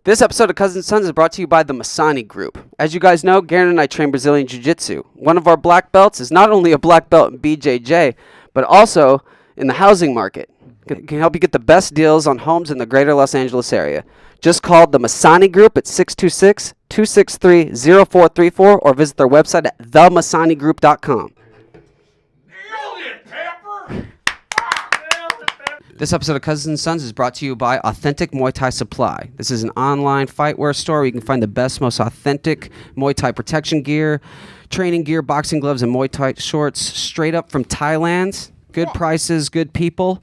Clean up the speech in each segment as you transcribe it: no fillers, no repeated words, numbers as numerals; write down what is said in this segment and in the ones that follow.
This episode of Cousins Sons is brought to you by the Masani Group. As you guys know, Garon and I train Brazilian Jiu-Jitsu. One of our black belts is not only a black belt in BJJ, but also in the housing market. It can help you get the best deals on homes in the greater Los Angeles area. Just call the Masani Group at 626-263-0434 or visit their website at themasanigroup.com. This episode of Cousins Sons is brought to you by Authentic Muay Thai Supply. This is an online fightwear store where you can find the best, most authentic Muay Thai protection gear, training gear, boxing gloves, and Muay Thai shorts straight up from Thailand. Good prices, good people.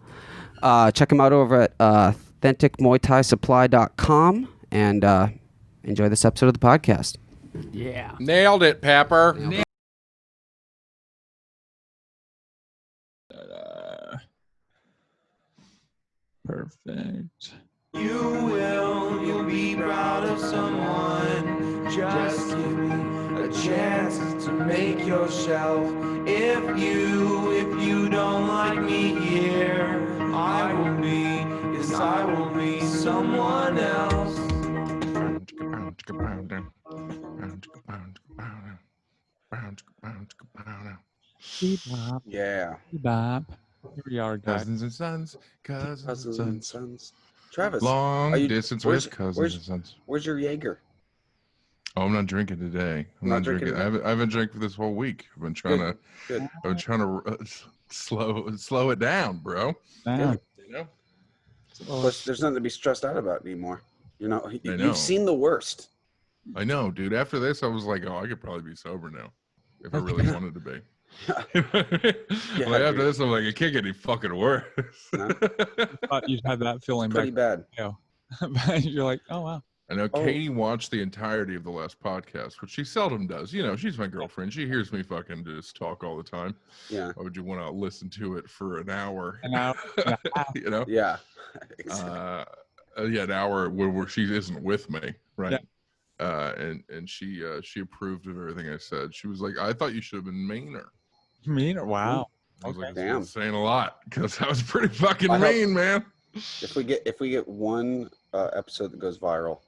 Check them out over at authenticmuaythaisupply.com and enjoy this episode of the podcast. Yeah. Nailed it, Pepper. Perfect. You'll be proud of someone. Just give me a chance to make your shelf. If you don't like me here, I will be someone else. Bebop. Yeah. Bebop. Here we are, guys. Cousins and Sons. Cousins and Sons. Travis, Long are you- distance where's- with Cousins where's- and Sons. where's your Jaeger? Oh, I'm not drinking today. I'm Not not drinking drinking. today? I haven't drank for this whole week. I've been trying Good. to slow it down, bro. Ah, You know? Plus, there's nothing to be stressed out about anymore. You know, know. you've seen the worst. I know, dude. After this, I was like, oh, I could probably be sober now if I really wanted to be. Like after this, I'm like, it can't get any fucking worse. No. thought you'd had that feeling Pretty back. bad. But you're like, oh wow. I know Oh. Katie watched the entirety of the last podcast, which she seldom does. You know, she's my girlfriend. She hears me fucking just talk all the time. Yeah. Why would you want to listen to it for an hour? An hour and a half. You know? Yeah. Yeah, an hour where she isn't with me, right? Yeah. And she approved of everything I said. She was like, I thought you should have been meaner. Mean or wow. I was like, Damn. that's saying a lot because I was pretty fucking I hope- mean, man. If we get one episode that goes viral,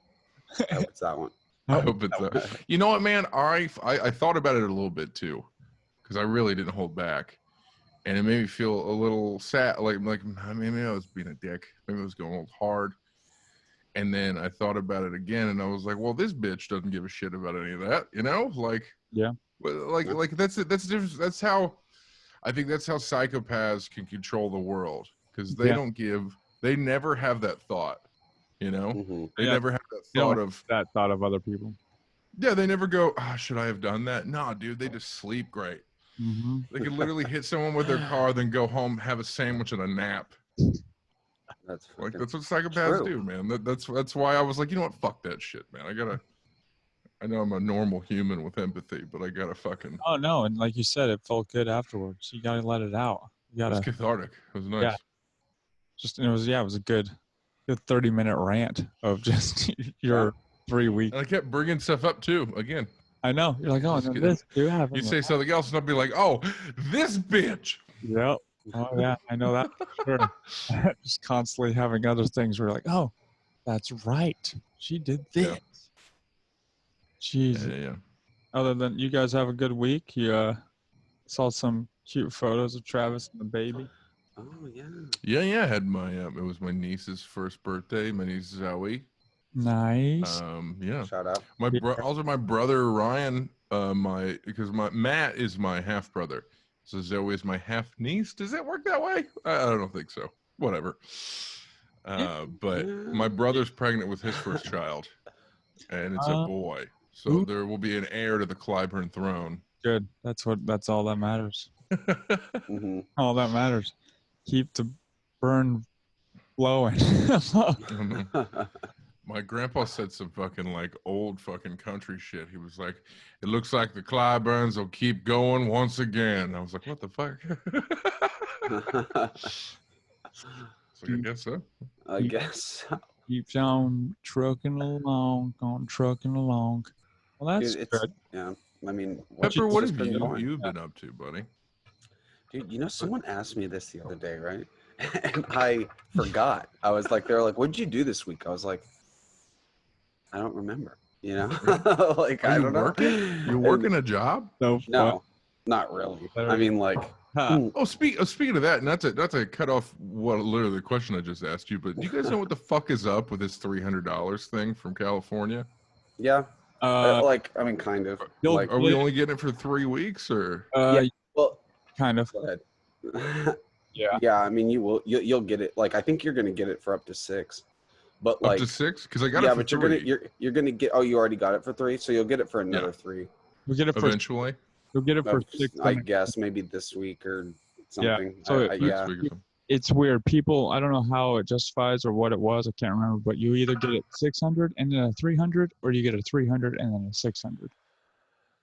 I hope it's that one. I hope it's you know what, man? I thought about it a little bit too, because I really didn't hold back, and it made me feel a little sad. Like maybe I was being a dick. Maybe I was going a little hard. And then I thought about it again, and I was like, well, this bitch doesn't give a shit about any of that, you know? Like, Yeah. Like that's it. That's how I think that's how psychopaths can control the world, because they they never have that thought, you know? Mhm. They Yeah. never have that You thought know, of. that thought of other people. Yeah, they never go, should I have done that? Nah, dude, they just sleep great. Mm-hmm. They could literally hit someone with their car, then go home, have a sandwich and a nap. That's Like freaking- that's what psychopaths true. do, man. That's why I was like, you know what? Fuck that shit, man. I know I'm a normal human with empathy, but I gotta fucking. Oh no, and like you said, it felt good afterwards. You gotta let it out. You It was gotta cathartic. It was nice. Yeah. and it was a good 30-minute rant of just your 3 week. And I kept bringing stuff up too. Again, I know. You're like, oh, Just no, kidding. this do happen. you say something else, and I'll be like, oh, this bitch. Yep. Oh yeah, I know that for sure. Just constantly having other things where you're like, oh, that's right. She did this. Yeah. Jeez. Yeah. Other than you guys have a good week. You saw some cute photos of Travis and the baby. Oh yeah. Yeah. I had my it was my niece's first birthday. My niece Zoe. Nice. Yeah. Shout out. Also my brother Ryan. Because my Matt is my half brother. So Zoe is my half niece. Does that work that way? I don't think so. Whatever. But my brother's pregnant with his first child, and it's a boy. So Ooh. there will be an heir to the Clyburn throne. Good. That's all that matters. Hmm. All that matters. Keep the burn blowing. My grandpa said some fucking like old fucking country shit. He was like, "It looks like the Clyburns will keep going once again." I was like, "What the fuck?" So I guess so. I guess. Keeps on trucking along, going trucking along. Well, that's Dude, good. Yeah. I mean, Pepper, what just have been going? you been up to, buddy? Dude, you know, someone asked me this the other day, right? And I forgot. I was like, they were like, "What did you do this week?" I was like, I don't remember. You know, Really? like Are I you don't know. working? You're And- working a job? No, not really. I mean, like, Oh, speaking of that, not to cut off what literally the question I just asked you, but do you guys know what the fuck is up with this $300 thing from California? yeah, like I mean, kind of. You'll Like, Are we only getting it for 3 weeks or? yeah, well, kind of. go ahead. Yeah. Yeah, I mean, you'll get it. Like, I think you're gonna get it for up to 6, but like, Up to 6? Because I got yeah, it for but 3 you're gonna get. Oh, you already got it for 3, so you'll get it for another 3. You'll get it for eventually. You'll get it for 6. I guess maybe this week or something. So Next yeah, week or something. It's weird. People, I don't know how it justifies or what it was. I can't remember. But you either get it 600 and then a 300, or you get a 300 and then a 600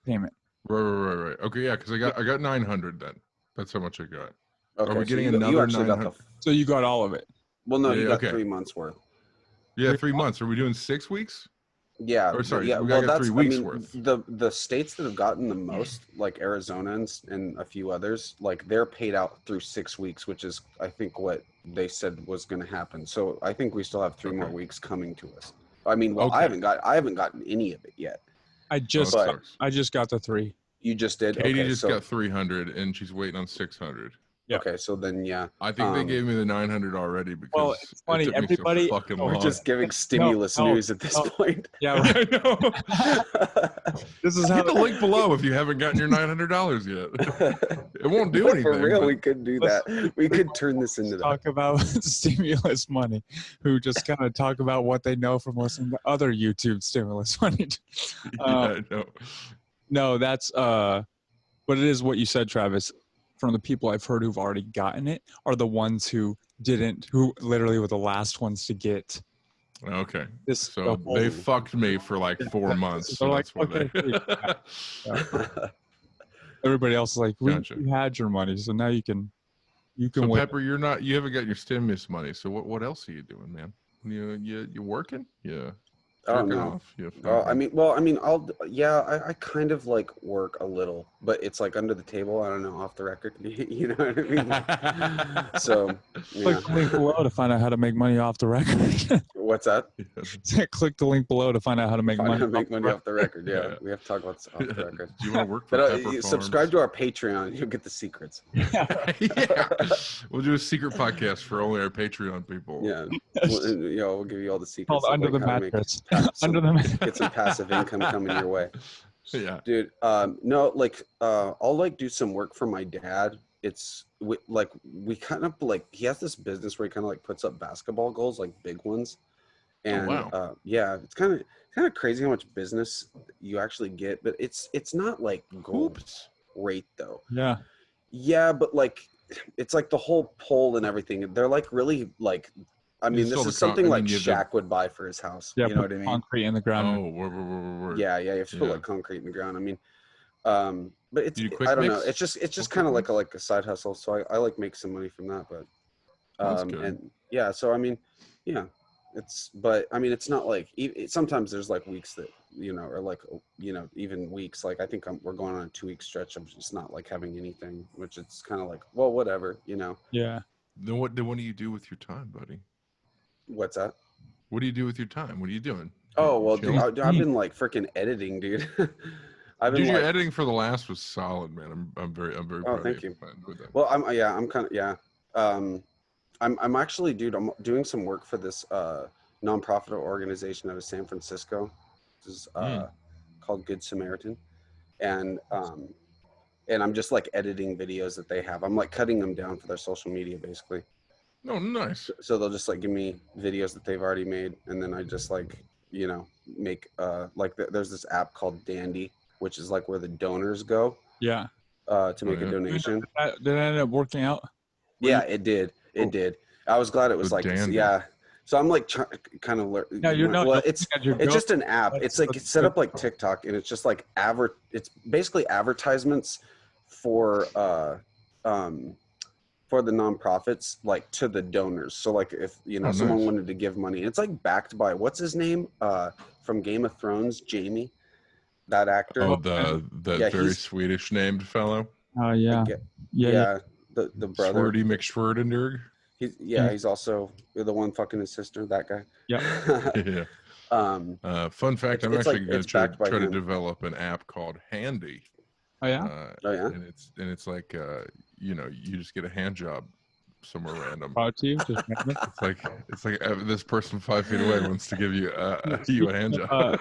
payment. Right. Okay, yeah, because I got 900 then. That's how much I got. okay, Are we so getting you another actually got 900? the. So you got all of it. Well, no, Yeah, you got okay. 3 months worth. Yeah, 3 months. Are we doing 6 weeks? Yeah. Or sorry, yeah. we Well, got that's 3 weeks I mean, worth. the states that have gotten the most, like Arizona and a few others, like they're paid out through 6 weeks, which is I think what they said was going to happen. So I think we still have 3 more Okay. weeks coming to us. I mean, well, Okay. I haven't gotten any of it yet. I just that but- sucks. I just got the 3. You just did. Katie okay, just so, got 300 and she's waiting on 600. Yeah. Okay, so then yeah, I think they gave me the 900 already because Well, it's funny, it took me so everybody- fucking Oh, we're long. just giving stimulus no, news at this no. point. Yeah. Right. I know. This is Hit how the link below if you haven't gotten your $900 yet. It won't do anything. For real, but- we could do that. We could turn this into that. talk about stimulus money, who just kind of talk about what they know from listening to other YouTube stimulus money. yeah, I know. No, that's but it is what you said, Travis. From the people I've heard who've already gotten it are the ones who didn't, who literally were the last ones to get Okay. this. So the whole- they fucked me for like 4 months. They're So like, that's why okay, they. everybody else is like, Gotcha. we had your money, so now you can So wait. Pepper, you haven't gotten your stimulus money. So what else are you doing, man? You working? Yeah. I don't Jerking know. off? Yeah. I kind of like work a little, but it's like under the table. I don't know, off the record. You know what I mean? So, yeah. Click the link below to find out how to make money off the record. What's that? Click the link below to find out how to make Find out money. how to make money off the record. Yeah, Yeah. we have to talk about this off the record. Do you want to work for But Pepper Farms? subscribe to our Patreon. You'll get the secrets. Yeah. We'll do a secret podcast for only our Patreon people. Yeah, we'll give you all the secrets. Called of, Under like, the how to make Mattress. some- Under the mattress. get some passive income coming your way. Yeah. Dude, no, like I'll like do some work for my dad. It's we kind of like, he has this business where he kind of like puts up basketball goals, like big ones. And wow. yeah, it's kind of crazy how much business you actually get, but it's not like gold Oops. rate though. Yeah. Yeah, but like it's like the whole pole and everything. They're like really like, I mean, Install this is the something like you have to- Shaq would buy for his house. Yeah. You know put what I mean? Concrete in the ground. Oh, word. Yeah, you have to put Yeah. like concrete in the ground. I mean, but it's You do quick I don't know. mix? It's just Quick kind of mix? like a side hustle. So I like make some money from that. But That's good. and yeah, so I mean, yeah, but I mean, it's not like sometimes there's like weeks that or like even weeks. Like I think we're going on a 2-week stretch. I'm just not like having anything, which it's kind of like, well, whatever, Yeah. Then what do you do with your time, buddy? What's that? What do you do with your time? What are you doing? Oh You well, dude, chilling? I've been like freaking editing, dude. I've been Dude, your like, editing for the last was solid, man. I'm very proud thank of you. With that. well, I'm kind of I'm actually, dude, I'm doing some work for this nonprofit organization out of San Francisco. This is called Good Samaritan, and I'm just like editing videos that they have. I'm like cutting them down for their social media, basically. Oh, nice. So they'll just like give me videos that they've already made, and then I just like make there's this app called Dandy, which is like where the donors go Yeah. to make yeah. a donation. Did that end up working out? Yeah, it did. It did. I was glad it was The like, Dandy. yeah. So I'm like kind of learning. No, you're not. Well, it's just an app. That's- It's like it's set up like TikTok, and it's just like it's basically advertisements for the nonprofits, like to the donors. So like if someone nice. wanted to give money, it's like backed by what's his name from Game of Thrones, Jamie, that actor. Oh, that Yeah, very he's- Swedish named fellow. Oh yeah. Yeah. Yeah. The brother. Swirdy McSchwerdenberg. He's also the one fucking his sister. That guy. Yeah. Yeah. Fun fact: I'm it's actually like- going it's to try backed by to him. develop an app called Handy. Oh yeah. Oh yeah. And it's like you know, you just get a hand job somewhere random. Brought to you. Just random. It's like this person 5 feet away wants to give you a hand job.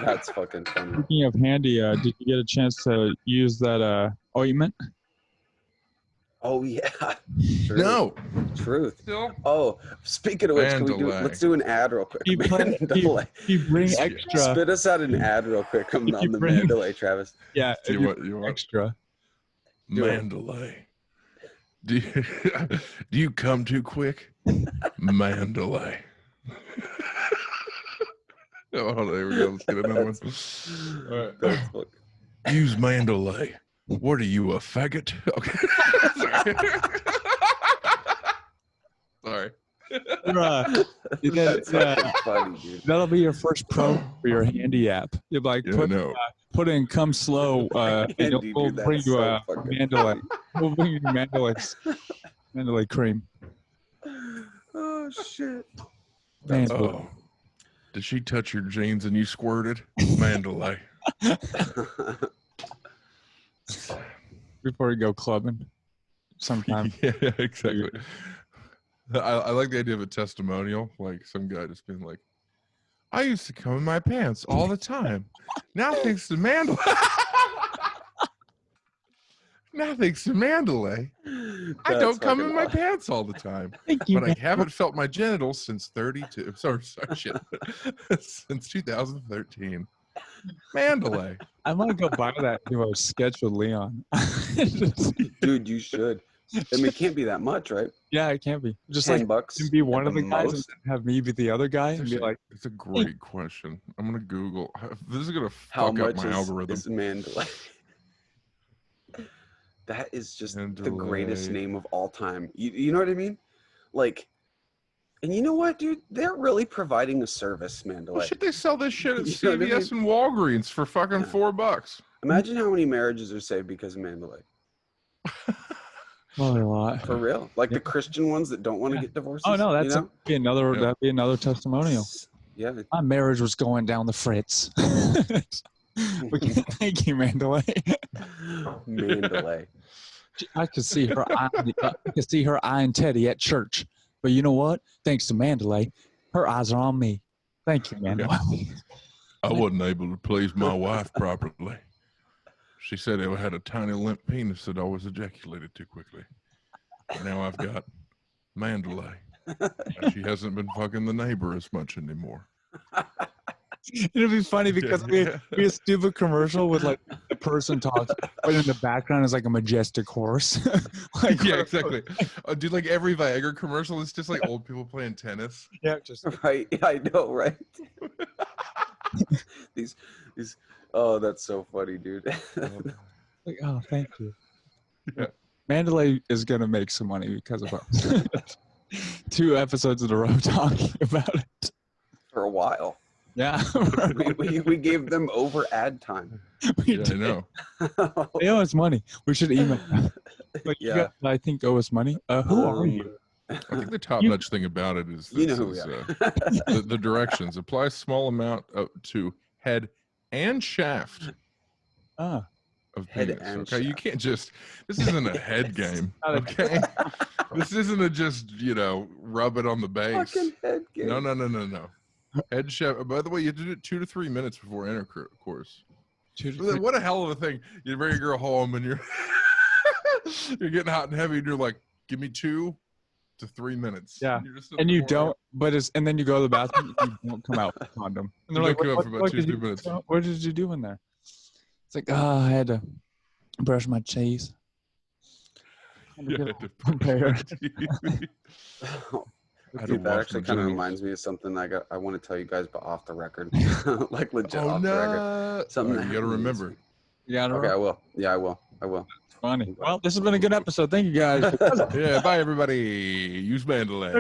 That's fucking funny. Speaking of handy, did you get a chance to use that ointment? Oh yeah. Truth. No. Truth. Still. Oh, speaking of which, can we do? Mandalay. Let's do an ad real quick. You Mandalay. bring extra. Spit us out an ad real quick on the bring- Mandalay, Travis. Yeah, Do if you you want extra. Mandalay? Do you come too quick? Mandalay. Oh, there we go. Let's get another one. All right. That's fucking- Use Mandalay. What are you, a faggot? Okay. Sorry. That's fucking funny, dude. That'll be your first pro for your handy app. You're like, Yeah, no. put in come slow, and Handy, we'll dude, bring that's you so a fucking- Mandalay. We'll bring you Mandalay cream. Oh shit. Mandalay. Oh. Did she touch your jeans and you squirted? Mandalay. Before you go clubbing, sometime. Yeah, exactly. I like the idea of a testimonial, like some guy just being like, I used to come in my pants all the time. Now thanks to Mandalay. Now thanks to Mandalay, I That's don't come fucking in my awesome. pants all the time. Thank you. But I haven't felt my genitals since 32. Sorry, shit. Since 2013. Mandalay. I want to go buy that and do a sketch with Leon. Dude, you should. I mean, it can't be that much, right? Yeah, it can't be. Just $10 like bucks. you can be one at of the guys and most. then have me be the other guy and be like, It's a great question. I'm gonna Google. This is gonna How fuck up much my algorithm. is Mandalay? That is just the greatest Mandalay. name of all time. You know what I mean? Like, and you know what, dude? They're really providing a service, Mandalay. Well, shit, they sell this shit at You know what I CVS and Walgreens for fucking Yeah. $4. Imagine how many marriages are saved because of Mandalay. oh, a lot. For real. Like the Christian ones that don't want to get divorced. Oh no, you know? that'd be another testimonial. Yeah. My marriage was going down the fritz. Thank you, Mandalay. Mandalay. I could see her. I could see her eyeing Teddy at church. But you know what? Thanks to Mandalay, her eyes are on me. Thank you, Mandalay. I wasn't able to please my wife properly. She said I had a tiny limp penis that always ejaculated too quickly. But now I've got Mandalay. And she hasn't been fucking the neighbor as much anymore. It'd be funny because it'd be a stupid commercial with like the person talking, but in the background is like a majestic horse. Like, Yeah, exactly. Dude, like every Viagra commercial is just like old people playing tennis. Yeah, just Right. I know, right? these oh, that's so funny, dude. like, oh, thank you. Yeah. Mandalay is gonna make some money because of us. 2 episodes in a row talking about it. For a while. Yeah, We gave them over ad time. we Yeah, I did. know. They owe us money. We should email them. Like, you Yeah. guys, I think, owe us money. Who are you? I think the top notch thing about it is, You know this who we is, are. the directions. Apply small amount to head and shaft Ah, of Head penis. and Okay, you shaft. can't just. This isn't a head game. not a- Okay, this isn't a just rub it on the base. Fucking head game. No. Head shaft. By the way, you did it 2 to 3 minutes before intercourse. 2 to But then 3. what a hell of a thing! You bring a girl home and you're you're getting hot and heavy, and you're like, "Give me 2 to 3 minutes." Yeah. You're just in And the you corner. don't, but it's, and then you go to the bathroom and you don't come out with a condom. And You they're like, don't come out for about what 2 did to you, 3 minutes. what did you do in there? It's like, I had to brush my cheese. Had to Yeah, get I all did. prepared. I had to Dude, that wash actually my kind of genitals. reminds me of something I want to tell you guys, but off the record, like legit Oh off the record. no! Something Oh, you that got to happened this remember. week. You got it Okay, I right. will. Yeah, I will. Funny. Well, this has been a good episode. Thank you guys. Yeah, bye everybody. Use Mandelay.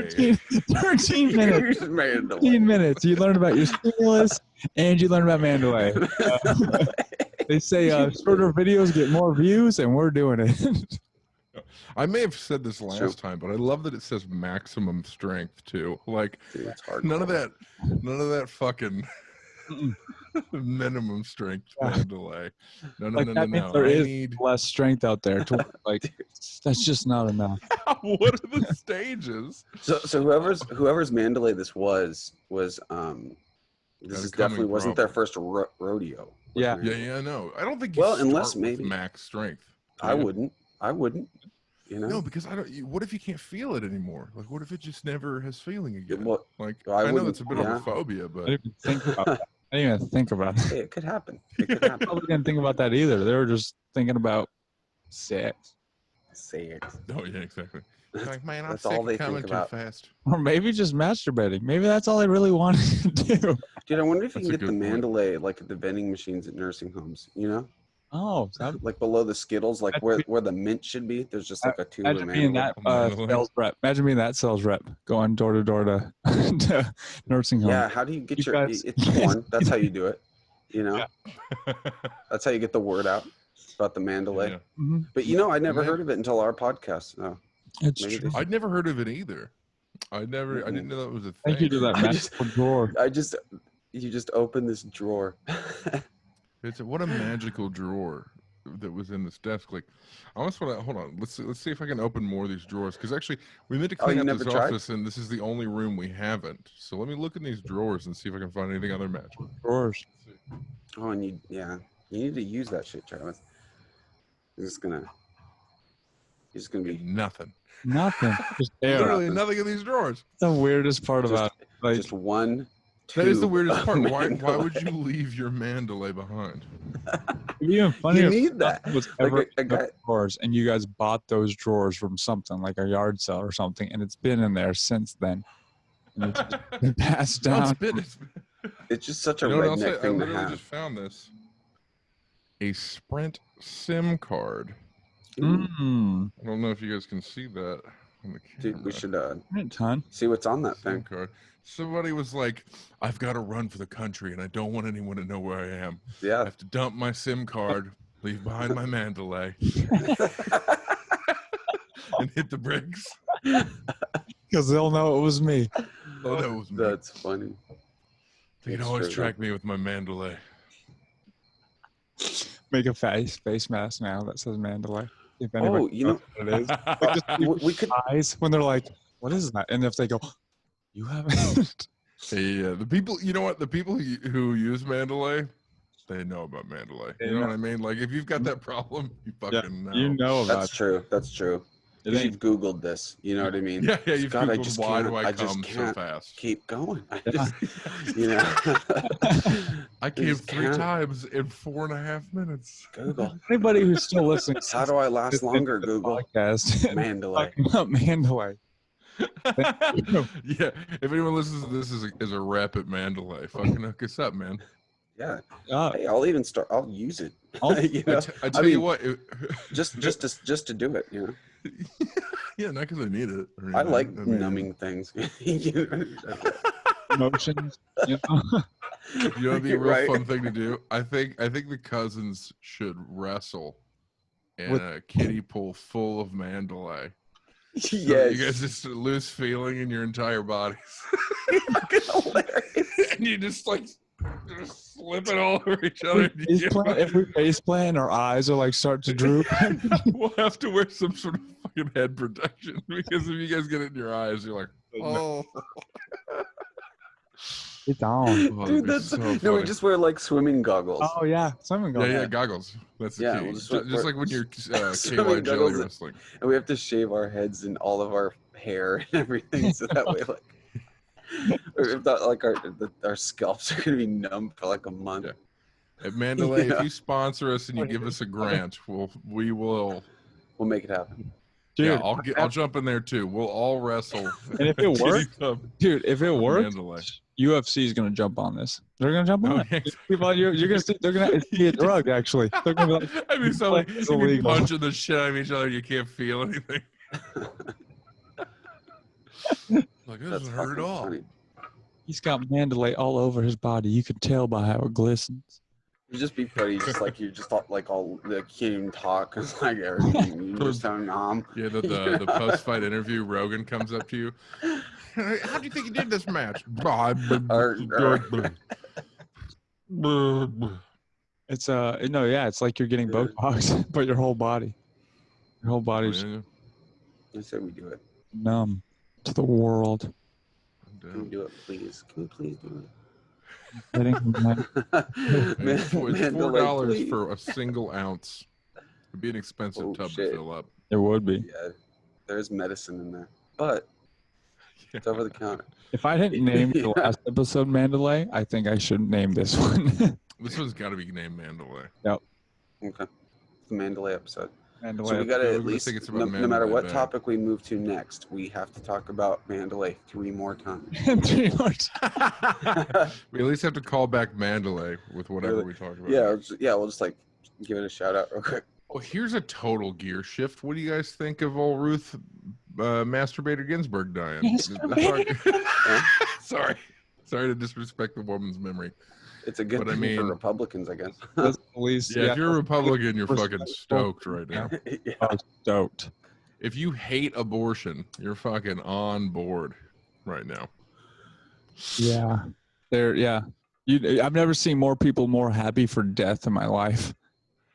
13 minutes. Mandalay. 15 minutes. You learned about your stimulus and you learned about Mandalay. They say shorter videos get more views, and we're doing it. I may have said this True. last time, but I love that it says maximum strength too. Like Dude, it's hard. none of that fucking minimum strength Mandalay. No. That means there I is need. less strength out there. Like that's just not enough. What are the stages? So whoever's Mandalay this was this Got a is coming definitely wasn't their problem. first rodeo. Yeah. Yeah, no. I don't think you Well, start unless with maybe. max strength. I wouldn't. You know. No, because I don't. What if you can't feel it anymore? Like, what if it just never has feeling again? Well, Like, I I know wouldn't- that's a bit of yeah. a phobia, I but didn't even think about that. I didn't even think about that. Hey, it could happen. It could happen. Probably didn't think about that either. They were just thinking about sex. Say it. oh yeah, exactly. It's like, man, I'm That's sick all of they coming think too about. fast. Or maybe just masturbating. Maybe that's all they really wanted to do. Dude, I wonder if you That's can a get the good point. Mandalay like at the vending machines at nursing homes. You know, Oh, that, like below the Skittles, like where the mint should be. There's just like a tube of imagine being Mandalay. that Mandalay. sales rep. Imagine being that sales rep going door to door to to nursing homes. Yeah, how do you get You your? guys- It's porn. That's how you do it. You know, Yeah. that's how you get the word out about the Mandalay. Yeah. Mhm. But you know, I never And then- heard of it until our podcast. Oh, It's Maybe true. they- I'd never heard of it either. I didn't know that was a thing. Thank you to that I just- magical drawer. you just open this drawer. What a magical drawer that was in this desk. Like, I almost want to hold on. Let's see if I can open more of these drawers. Because actually, we meant to Oh, clean you up never this tried? office, and this is the only room we haven't. So let me look in these drawers and see if I can find anything other magical. Drawers. Oh, and you need to use that shit, Travis. You're just gonna be Nothing. Nothing. Just air. Literally nothing in these drawers. The weirdest part about it. Like, just one. That is the tube weirdest of part. Why Mandalay. would you leave your Mandalay behind? it'd be even funnier You if need that. nothing was Like ever a in those guy- drawers, and you guys bought those drawers from something like a yard sale or something, and it's been in there since then. And it's just been passed No, down. it's It's just such a you know what else? redneck I thing to literally have. just found this. A Sprint SIM card. Mm. I don't know if you guys can see that on the camera. Dude, we should A ton. see what's on that SIM thing. card. Somebody was like, I've got to run for the country and I don't want anyone to know where I am. I Yeah. have to dump my SIM card, leave behind my Mandalay, and hit the bricks. Because they'll know it was me. Oh, that was me. That's funny. They can That's always true, track me with my Mandalay. Make a face mask now that says Mandalay. If Oh, anybody you know, knows what it is. Like just we could. eyes when they're like, what is that? And if they go, you haven't. Yeah, the people, you know what? The people who use Mandalay, they know about Mandalay. They You know know. what I mean? Like, if you've got that problem, you fucking know. You know about That's true. That's true. it. 'Cause ain't- you've Googled this. You know what I mean? Yeah, you've God, I Googled, just why do can't- I I just come so can't fast? Keep going. Yeah. You know. I came just 3 can't. times in 4.5 minutes. Google. Anybody who's still listening to How do I last this longer? Google. podcast Mandalay. talking about Mandalay. Yeah, if anyone listens to this as a rep at Mandalay, fucking hook us up, man. Yeah. Uh, Hey, I'll even start. I'll use it. I'll- You I know, tell you mean, what, just to do it. You know, yeah, not because I need it. or I anything. like mean, numbing things. You know? emotions. You know? You know, it'd be a real Right. fun thing to do. I think the cousins should wrestle in With- a kiddie pool full of Mandalay. So Yes. you guys just lose feeling in your entire bodies, Hilarious. and you just slip it all over each other. and you If we face plant, our eyes are like start to droop. we'll have to wear some sort of fucking head protection because if you guys get it in your eyes, you're like, oh, It's on. that'd Dude, be that's so no. We funny. just wear like swimming goggles. Oh yeah, something Yeah, going yeah, on. goggles. That's the Yeah, key. we'll just Just wear- like when you're swimming KY jelly goggles and- wrestling. And we have to shave our heads and all of our hair and everything, so that way, like, or if not, like our scalps are gonna be numb for like a month. Yeah. At Mandalay, Yeah. if you sponsor us and you give us a grant, we will. We'll make it happen. Dude, Yeah, I'll jump in there too. We'll all wrestle. and if it works, dude, if it works, Mandalay. UFC is gonna jump on this. They're gonna jump on Oh, it. yeah. People, you're gonna see. They're gonna it's be a drug actually. They're gonna be like, I mean, so like, It's you be illegal. punching the shit out of each other. You can't feel anything. Like this doesn't hurt at fucking all. funny. he's got Mandalay all over his body. You can tell by how it glistens. It'd just be funny, just like you just thought like all the can't even talk, cause like everything you just sound Yeah, the post fight interview, Rogan comes up to you. How do you think you did this match? It's no, yeah, it's like you're getting Botox, but your whole body's I said we do it. numb to the world. Can we do it, please? Can we please do it? It's Mandalay, $4 please. for a single ounce. It'd be an expensive tub to fill up. It would be. Yeah, there's medicine in there, but it's over the counter. If I didn't name the last episode Mandelay, I think I should name this one. This one's got to be named Mandelay. Yep. Okay. The Mandalay episode. Mandalay. So we got to I at least, think it's no about matter Mandalay what Bay. topic we move to next, we have to talk about Mandalay 3 more times. 3 more times. We at least have to call back Mandalay with whatever we talk about. Yeah, we'll just like give it a shout out real quick. Well, here's a total gear shift. What do you guys think of old Ruth Masturbator Ginsburg dying? Sorry to disrespect the woman's memory. It's a good But I thing mean- for Republicans, I guess. At least, Yeah, if you're a Republican, you're Respectful. fucking stoked right now. Yeah. stoked. If you hate abortion, you're fucking on board right now. Yeah. Yeah. I've never seen more people more happy for death in my life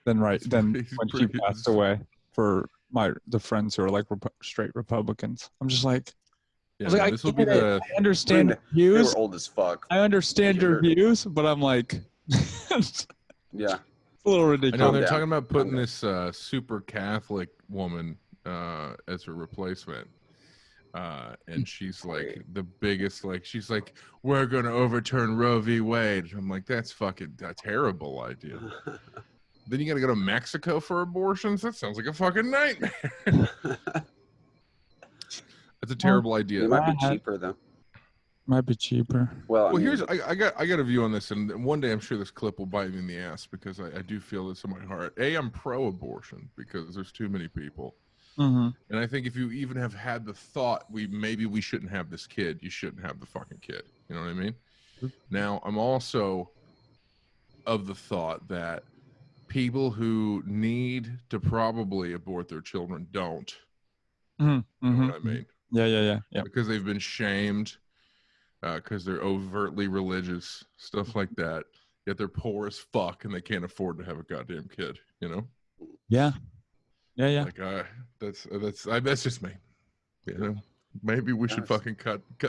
than when she passed away for the friends who are like straight Republicans. I'm just like, Yeah, I was like, this will be the. I understand They views. were old as fuck. I understand your views, but I'm like, it's Yeah. a little I know ridiculous. they're down. talking about putting Calm down. this super Catholic woman as her replacement. And she's like the biggest, like, she's like, we're going to overturn Roe v. Wade. I'm like, that's fucking a terrible idea. Then you got to go to Mexico for abortions? That sounds like a fucking nightmare. That's a terrible idea. It might be cheaper though. Might be cheaper. Well, I Well, mean, here's I got a view on this, and one day I'm sure this clip will bite me in the ass because I do feel this in my heart. I'm pro-abortion because there's too many people, Mm-hmm. and I think if you even have had the thought maybe we shouldn't have this kid, you shouldn't have the fucking kid. You know what I mean? Now I'm also of the thought that people who need to probably abort their children don't. Mm-hmm. You know what I mean? Yeah. Because they've been shamed, because they're overtly religious, stuff like that. Yet they're poor as fuck and they can't afford to have a goddamn kid. You know? Yeah. Like that's just me. You know? Maybe we should fucking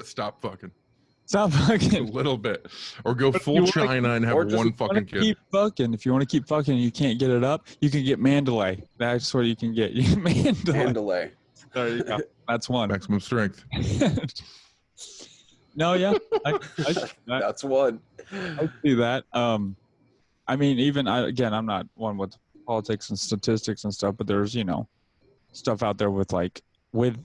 stop fucking Stop a fucking. little bit, or go But full you wanna- China and have or just one fucking kid. Keep fucking. If you want to keep fucking and you can't get it up, you can get Mandalay. That's what you can get. You Mandalay. Mandalay. There you go. That's one. Maximum strength. No, yeah. I That's one. see that. I mean, even I'm not one with politics and statistics and stuff, but there's stuff out there with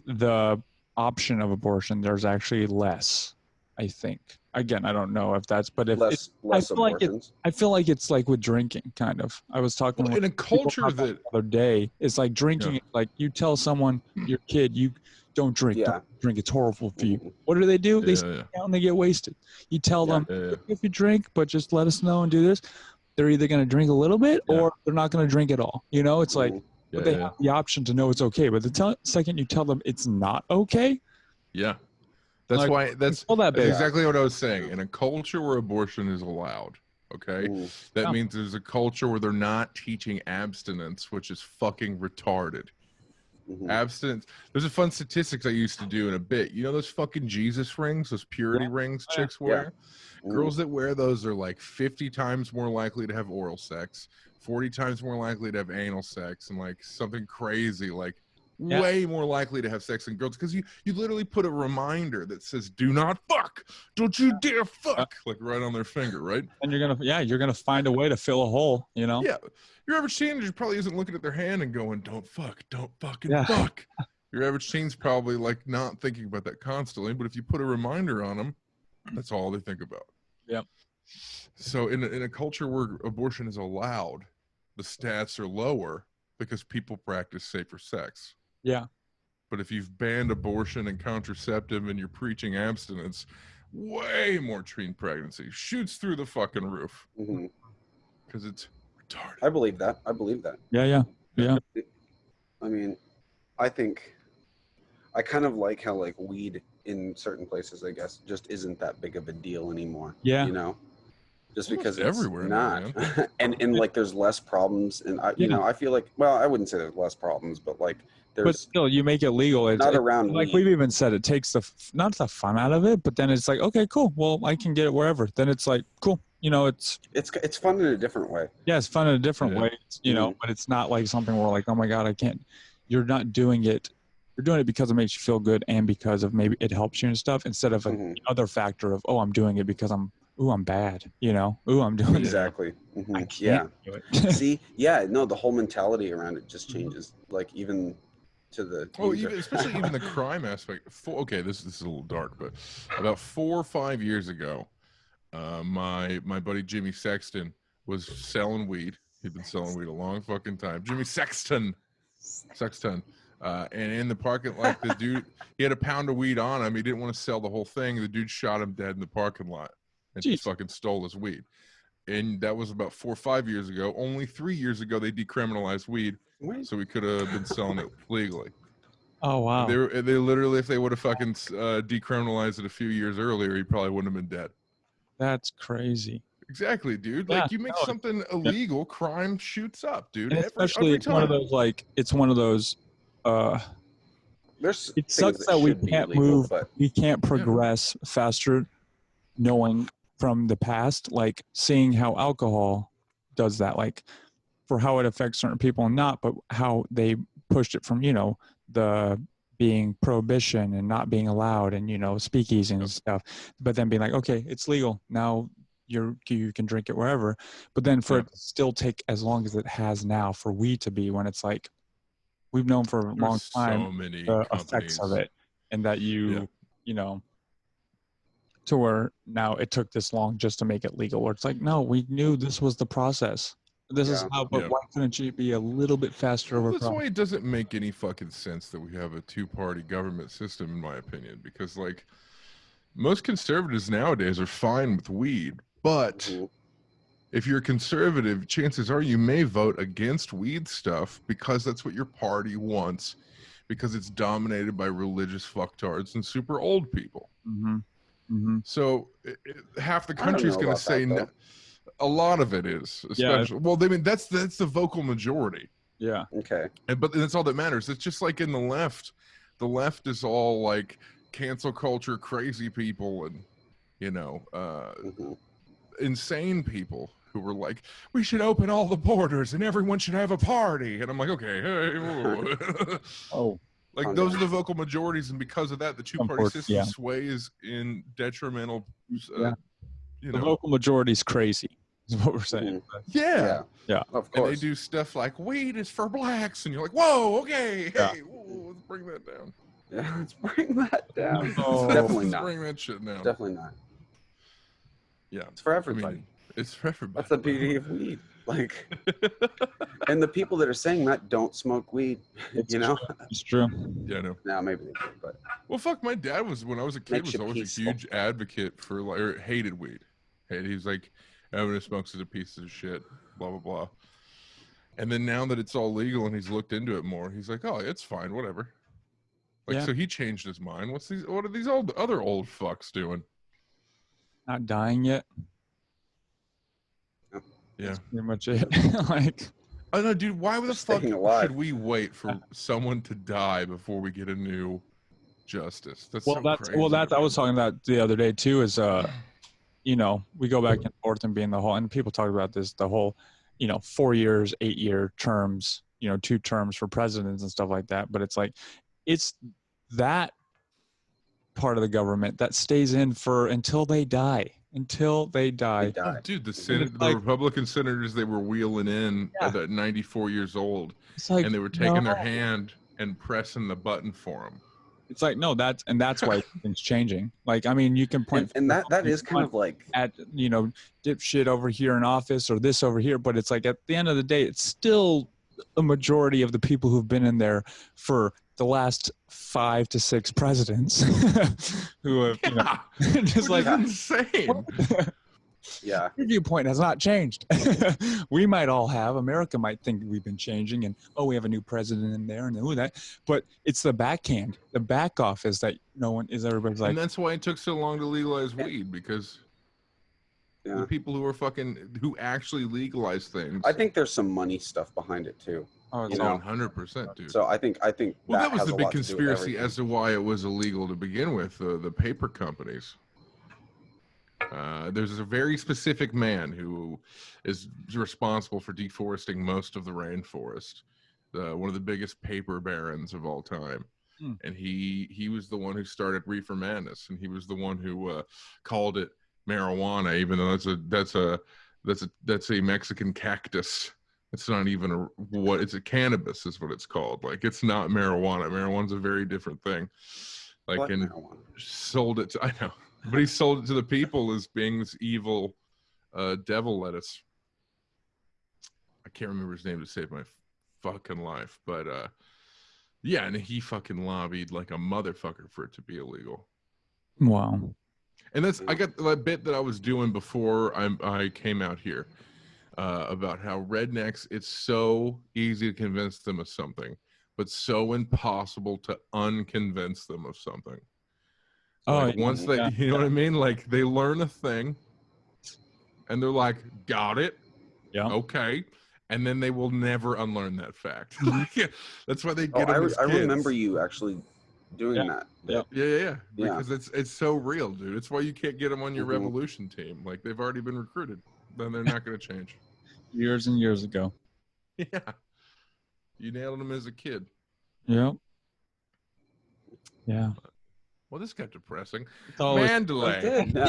the option of abortion. There's actually less. I think. Again, I don't know if that's, but if Less I feel like abortions. I feel like it's like with drinking, kind of. I was talking Well, with in a people culture about that the other day. It's like drinking. Yeah. It's like you tell someone, your kid, you don't drink. Yeah. Don't drink. It's horrible for you. What do? They yeah, sit down and they get wasted. You tell Yeah. them if you drink, but just let us know and do this. They're either going to drink a little bit or they're not going to drink at all. It's like but they have the option to know it's okay. But the second you tell them it's not okay, Yeah. That's Like, why that's pull that big. exactly what I was saying. In a culture where abortion is allowed, okay, Ooh. that Yeah. means there's a culture where they're not teaching abstinence, which is fucking retarded. Mhm. Abstinence. There's a fun statistics I used to do in a bit. You know those fucking Jesus rings, those purity rings chicks wear? Ooh. Girls that wear those are like 50 times more likely to have oral sex, 40 times more likely to have anal sex, and like something crazy like way more likely to have sex than girls, because you literally put a reminder that says do not fuck, don't you dare fuck, like right on their finger, right? and you're gonna find a way to fill a hole. Yeah, your average teenager probably isn't looking at their hand and going don't fucking Yeah. fuck. Your average teen's probably like not thinking about that constantly, but if you put a reminder on them, that's all they think about. Yep. So in a culture where abortion is allowed, the stats are lower because people practice safer sex. Yeah. But if you've banned abortion and contraceptive and you're preaching abstinence, way more teen pregnancy shoots through the fucking roof. Mhm. because it's retarded. I believe that. Yeah. I mean, I think I kind of like how like weed in certain places, I guess, just isn't that big of a deal anymore. Yeah. You know, just Almost because it's everywhere now, not, man. and like there's less problems, and you know, I feel like, well, I wouldn't say there's less problems, but like But there's still, you make it legal. not around like weed. we've even said, it takes not the fun out of it, but then it's like, okay, cool. Well, I can get it wherever. Then it's like, cool. You know, it's fun in a different way. yeah, it's fun in a different way. You know, but it's not like something where like, oh my god, I can't. You're not doing it. You're doing it because it makes you feel good and because of maybe it helps you and stuff, instead of the other factor of, oh, I'm doing it because I'm bad. You know, I'm doing exactly. it. I can't Yeah. do it. See, yeah, no, the whole mentality around it just changes. Like even to the especially even the crime aspect. Okay, this is a little dark, but about 4 or 5 years ago, my buddy Jimmy Sexton was selling weed. He'd been selling weed a long fucking time. Jimmy Sexton. And in the parking lot, the dude, he had a pound of weed on him. He didn't want to sell the whole thing. The dude shot him dead in the parking lot and just fucking stole his weed. And that was about 4 or 5 years ago. Only 3 years ago, they decriminalized weed, so we could have been selling it legally. Oh wow! They literally, if they would have fucking decriminalized it a few years earlier, he probably wouldn't have been dead. That's crazy. Exactly, dude. Yeah, like you make something illegal, crime shoots up, dude. And especially, it's one of those like it's one of those. It sucks that we can't move. We can't progress faster, knowing from the past, like seeing how alcohol does that, like for how it affects certain people and not, but how they pushed it from, you know, the being prohibition and not being allowed and, you know, speakeasy and stuff, but then being like, okay, it's legal now, you can drink it wherever, but then for it to still take as long as it has now for weed to be, when it's like we've known for a long time so many the effects of it, and that you know, to where now it took this long just to make it legal, where it's like, no, we knew this was the process. This is how, but why couldn't you be a little bit faster? Well, that's why it doesn't make any fucking sense that we have a two-party government system, in my opinion, because like most conservatives nowadays are fine with weed, but if you're a conservative, chances are you may vote against weed stuff because that's what your party wants, because it's dominated by religious fucktards and super old people. So half the country's going to say no. A lot of it is, especially. Well, I mean, that's the vocal majority. Yeah. Okay. But that's all that matters. It's just like in the left. The left is all like cancel culture, crazy people, and you know, insane people who were like, we should open all the borders and everyone should have a party. And I'm like, okay, hey, like those are the vocal majorities, and because of that, the two-party system sways in detrimental. You know, the local majority is crazy, is what we're saying. Yeah, of course. And they do stuff like weed is for blacks, and you're like, whoa, okay, hey, let's bring that down. Yeah, let's bring that down. Definitely not. Bring that shit down. Definitely not. Yeah, it's for everybody. I mean, it's for everybody. That's the beauty of weed. Like, and the people that are saying that don't smoke weed. You know, it's true. Yeah, I know. No, maybe they do, but well, fuck. My dad was, when I was a kid, was always a huge advocate for, like, or hated weed. He was like, everyone who smokes is a piece of shit. Blah blah blah. And then now that it's all legal and he's looked into it more, he's like, oh, it's fine, whatever. Like, so he changed his mind. What are these other old fucks doing? Not dying yet. Yeah, that's pretty much it. Like, I know, dude. Why the fuck should we wait for someone to die before we get a new justice? That's so crazy. Well, that's I was talking about the other day too. Is you know, we go back and forth and being the whole, and people talk about this, the whole, you know, 4 years, 8-year terms, you know, 2 terms for presidents and stuff like that. But it's like, it's that part of the government that stays in for until they die. Until they die. Oh, dude, the Republican senators they were wheeling in at 94 years old, and they were taking their hand and pressing the button for them. It's like, no, that's why things changing. Like, I mean, you can point and that is kind of like at, you know, dipshit over here in office or this over here, but it's like at the end of the day, it's still a majority of the people who've been in there for the last 5 to 6 presidents who have, you know, just like insane. Yeah. Your viewpoint has not changed. We might all have. America might think we've been changing, and we have a new president in there, and that. But it's the backhand, the back office that no one is. Everybody's like, And that's why it took so long to legalize weed, because the people who actually legalize things. I think there's some money stuff behind it too. oh, it's 100%, dude. So I think Well, that was has the a big lot to do with conspiracy everything. as to why it was illegal to begin with. The paper companies. There's a very specific man who is responsible for deforesting most of the rainforest. One of the biggest paper barons of all time. And he was the one who started Reefer Madness, and he was the one who called it marijuana, even though that's a Mexican cactus. It's not even it's a cannabis is what it's called. Like, it's not marijuana. Marijuana's a very different thing. Like, and marijuana. sold it to, I know, but he sold it to the people as being this evil devil lettuce. I can't remember his name to save my fucking life, but yeah, and he fucking lobbied like a motherfucker for it to be illegal. wow. And I got that bit that I was doing before I came out here about how rednecks, it's so easy to convince them of something, but so impossible to unconvince them of something. Like, once they, you know what I mean? Like, they learn a thing and they're like, got it. Yeah. Okay. And then they will never unlearn that fact. That's why they get I them as kids. remember you actually doing that. Yeah. Because it's so real, dude. It's why you can't get them on your Mhm. revolution team. Like, they've already been recruited. Then they're not going to change. Years and years ago. Yeah. You nailed them as a kid. Yep. Yeah. Well, this got depressing. Always, Mandelay. No.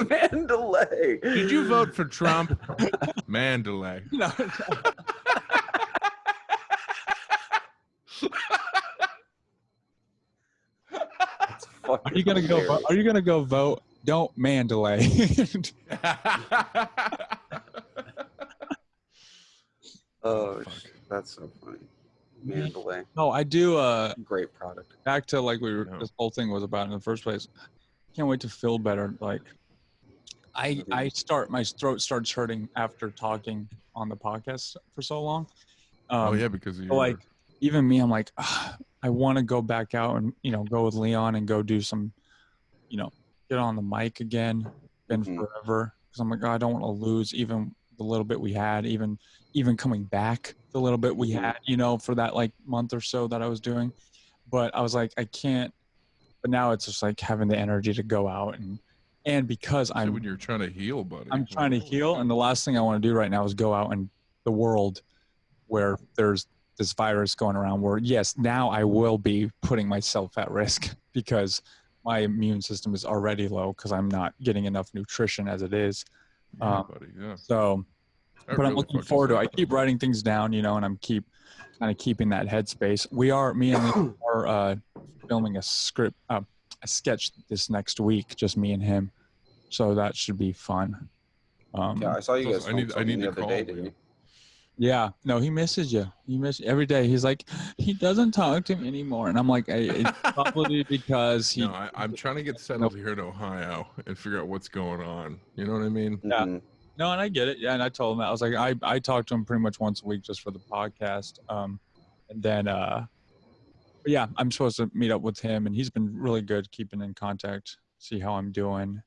Mandelay. Did you vote for Trump? Mandelay. no. That's fucking Are you gonna hilarious. go? Are you gonna go vote? Don't Mandelay. Oh, that's so funny. Mandelay. No, I do. Great product. Back to like No. this whole thing was about in the first place. Can't wait to feel better. Like, my throat starts hurting after talking on the podcast for so long. Oh, yeah, because of So, like, even me, I'm like, I want to go back out and, go with Leon and go do some, get on the mic again. Been forever. Because I'm like, I don't want to lose even the little bit we had, even coming back the little bit we had, for that like month or so that I was doing. But I was like, I can't. But now it's just like having the energy to go out and because when you're trying to heal, buddy. I'm trying to heal, and the last thing I want to do right now is go out in the world where there's this virus going around where, yes, now I will be putting myself at risk because my immune system is already low because I'm not getting enough nutrition as it is. Yeah, buddy, yeah. So, That but I'm really looking fucking forward to it. I sucks. keep writing things down, and I'm kind of keeping that headspace. Me and Lee are filming a sketch this next week, just me and him. So that should be fun. Yeah, I saw you guys. I need the to other call day, you. didn't you? Yeah, no, he misses you. He misses you every day. He's like, he doesn't talk to me anymore, and I'm like, it's probably because he. No, I'm trying to get settled here in Ohio and figure out what's going on. You know what I mean? Yeah. Mhm. No, and I get it. Yeah, and I told him that. I was like, I talk to him pretty much once a week just for the podcast. And then, but yeah, I'm supposed to meet up with him, and he's been really good keeping in contact, see how I'm doing.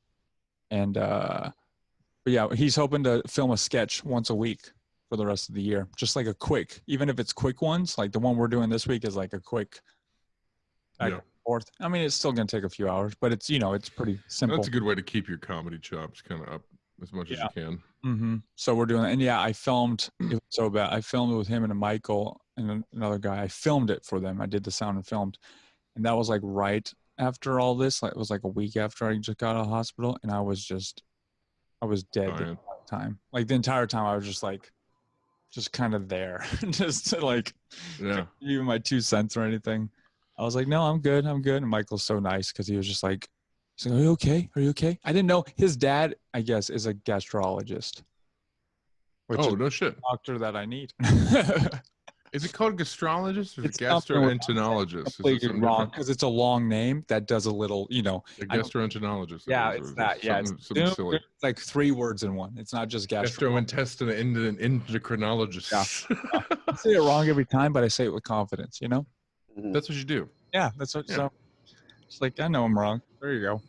And, but yeah, he's hoping to film a sketch once a week for the rest of the year. Just like a quick, even if it's quick ones, like the one we're doing this week is like a quick back and forth. I mean, it's still going to take a few hours, but it's, it's pretty simple. That's a good way to keep your comedy chops kind of up as much as you can. Mm-hmm. So we're doing that. And yeah, I filmed, it was so bad. I filmed it with him and Michael and another guy. I filmed it for them. I did the sound and filmed. And that was like right after all this. Like, it was like a week after I just got out of the hospital. And I was dead the entire time. Like the entire time I was just like, just kind of there. Just to like, even my 2 cents or anything. I was like, no, I'm good. I'm good. And Michael's so nice because he was just like, he's like, are you okay? Are you okay? I didn't know his dad, I guess, is a gastrologist. Which is no shit. the doctor that I need. Is it called gastrologist or It's something with- gastroenterologist? Is it completely something wrong different? because it's a long name that does a little, A I don't- gastroenterologist. yeah, Or it's is it that. Yeah, something silly. it's like 3 words in one. It's not just gastro. Gastrointestinal endocrinologist. Yeah. I say it wrong every time, but I say it with confidence. Mhm. That's what you do. Yeah, that's what. Yeah. So it's like I know I'm wrong. There you go.